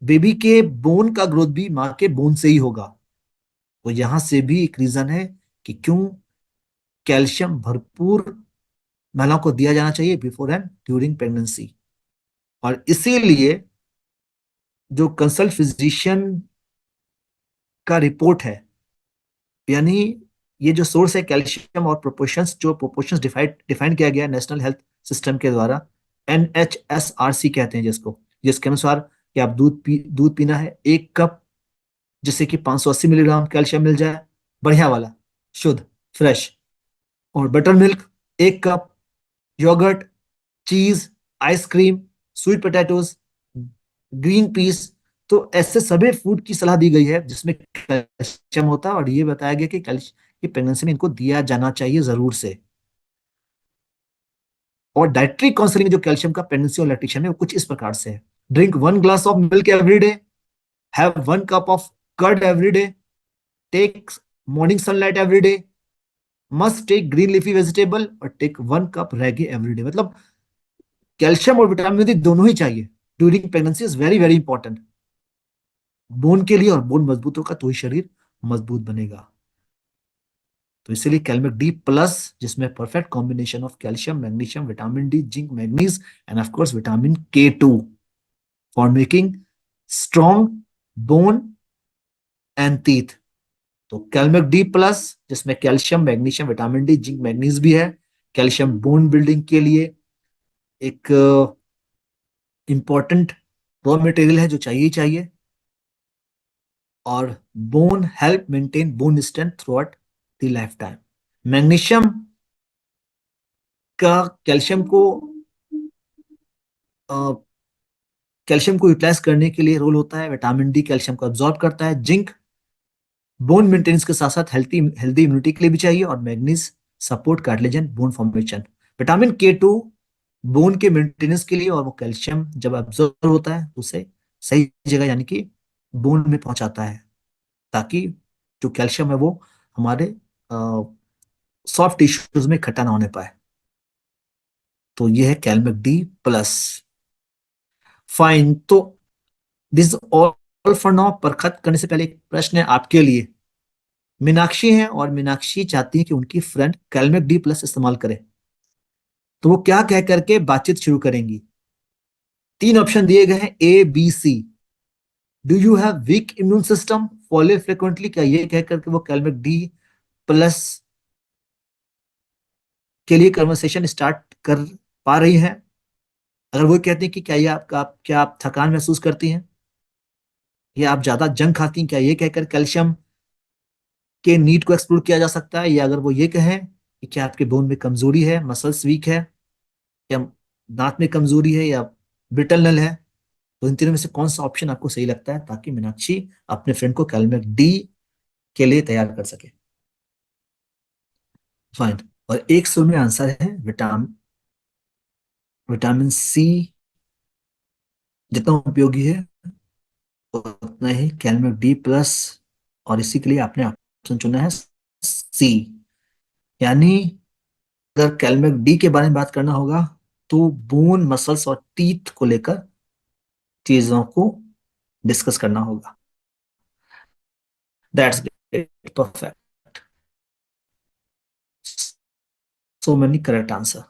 A: बेबी के बोन का ग्रोथ भी माँ के बोन से ही होगा। तो यहां से भी एक रीजन है कि क्यों कैल्शियम भरपूर महिलाओं को दिया जाना चाहिए बिफोर एंड ड्यूरिंग प्रेगनेंसी। और इसीलिए जो कंसल्ट फिजिशियन का रिपोर्ट है, यानी ये जो सोर्स है कैल्शियम और प्रोपोर्शंस, जो प्रोपोर्शंस डिफाइड डिफाइन किया गया नेशनल हेल्थ सिस्टम के द्वारा, NHSRC कहते हैं जिसको, जिसके अनुसार कि आप दूध पीना है 1 कप, जिससे कि 580 मिलीग्राम कैल्शियम मिल जाए, बढ़िया वाला, शुद्ध, फ्रेश। और बटर मिल्क 1 कप, योगर्ट, चीज, ice cream, sweet potatoes, green peas. तो ऐसे सभी फूड की सलाह दी गई है जिसमें कैल्शियम होता है, और ये बताया गया कि कैल्शियम की प्रेगनेंसी में इनको दिया जाना चाहिए जरूर से। और डाइटरी काउंसलिंग जो कैल्शियम का प्रेगनेंसी और लैक्टेशन में, वो कुछ इस प्रकार से है: drink 1 glass of milk every day, have 1 cup of curd every day, take morning sunlight every day, must take green leafy vegetable, और take 1 cup ragi every day. मतलब कैल्शियम और विटामिन डी दोनों ही चाहिए during pregnancy, is very very important bone के लिए। और bone मजबूत होगा तो ही शरीर मजबूत बनेगा। तो इसीलिए कैलमिक डी प्लस, जिसमें perfect combination of calcium, magnesium, vitamin D, zinc, manganese end of course vitamin K2 for making strong bone and teeth. तो कैलमिक डी प्लस, जिसमें calcium, magnesium, vitamin D, zinc, manganese भी है, कैल्शियम बोन बिल्डिंग के लिए एक important raw material है जो चाहिए ही चाहिए। और bone help maintain bone strength through out the life time. Magnesium का कैल्शियम को यूटिलाइज करने के लिए रोल होता है। विटामिन डी कैल्शियम को अब्सॉर्ब करता है। जिंक बोन मेंटेनेंस के साथ साथ हेल्थी हेल्दी इम्यूनिटी के लिए भी चाहिए। और manganese support cartilage and bone formation. Vitamin K2 bone के मेंटेनेंस के लिए, और वो कैल्शियम जब अब्सॉर्ब होता है तो उसे सही जगह यानी कि बोन में पहुंचाता है, ताकि जो कैल्शियम है वो हमारे सॉफ्ट टिश्यूज में इकट्ठा ना होने पाए। तो ये है कैलमिक डी प्लस। फाइन, तो दिस ऑल फॉर नाउ। पर खत्म करने से पहले एक प्रश्न है आपके लिए। मीनाक्षी है और मीनाक्षी चाहती है कि उनकी फ्रेंड कैलमिक डी प्लस इस्तेमाल करे, तो वो क्या कह करके बातचीत शुरू करेंगी? तीन ऑप्शन दिए गए हैं, A B C. Do you have weak immune system, follow frequently, क्या ये कह करके वो कैलमिक डी प्लस के लिए कन्वर्सेशन स्टार्ट कर पा रही हैं? अगर वो कहती हैं कि क्या ये क्या आप थकान महसूस करती हैं, या आप ज्यादा जंक खाती हैं, क्या ये कहकर कैल्शियम के नीड को एक्सप्लोर किया जा सकता है? या अगर वो ये कहें कि क्या आपके बोन में कमजोरी है, मसल्स वीक है, या दांत में कमजोरी है, या ब्रिटल नल है, तो इन तीनों में से कौन सा ऑप्शन आपको सही लगता है, ताकि मीनाक्षी अपने फ्रेंड को कैलमिक डी के लिए तैयार कर सके? फाइन। और एक सौ में आंसर है विटामिन सी जितना उपयोगी है उतना ही कैलमिक डी प्लस। और इसी के लिए आपने ऑप्शन चुना है सी। यानी अगर कैलमिक डी के बारे में बात करना होगा तो बोन, मसल्स और टीथ को लेकर चीजों को डिस्कस करना होगा। That's great, perfect, so many correct answer.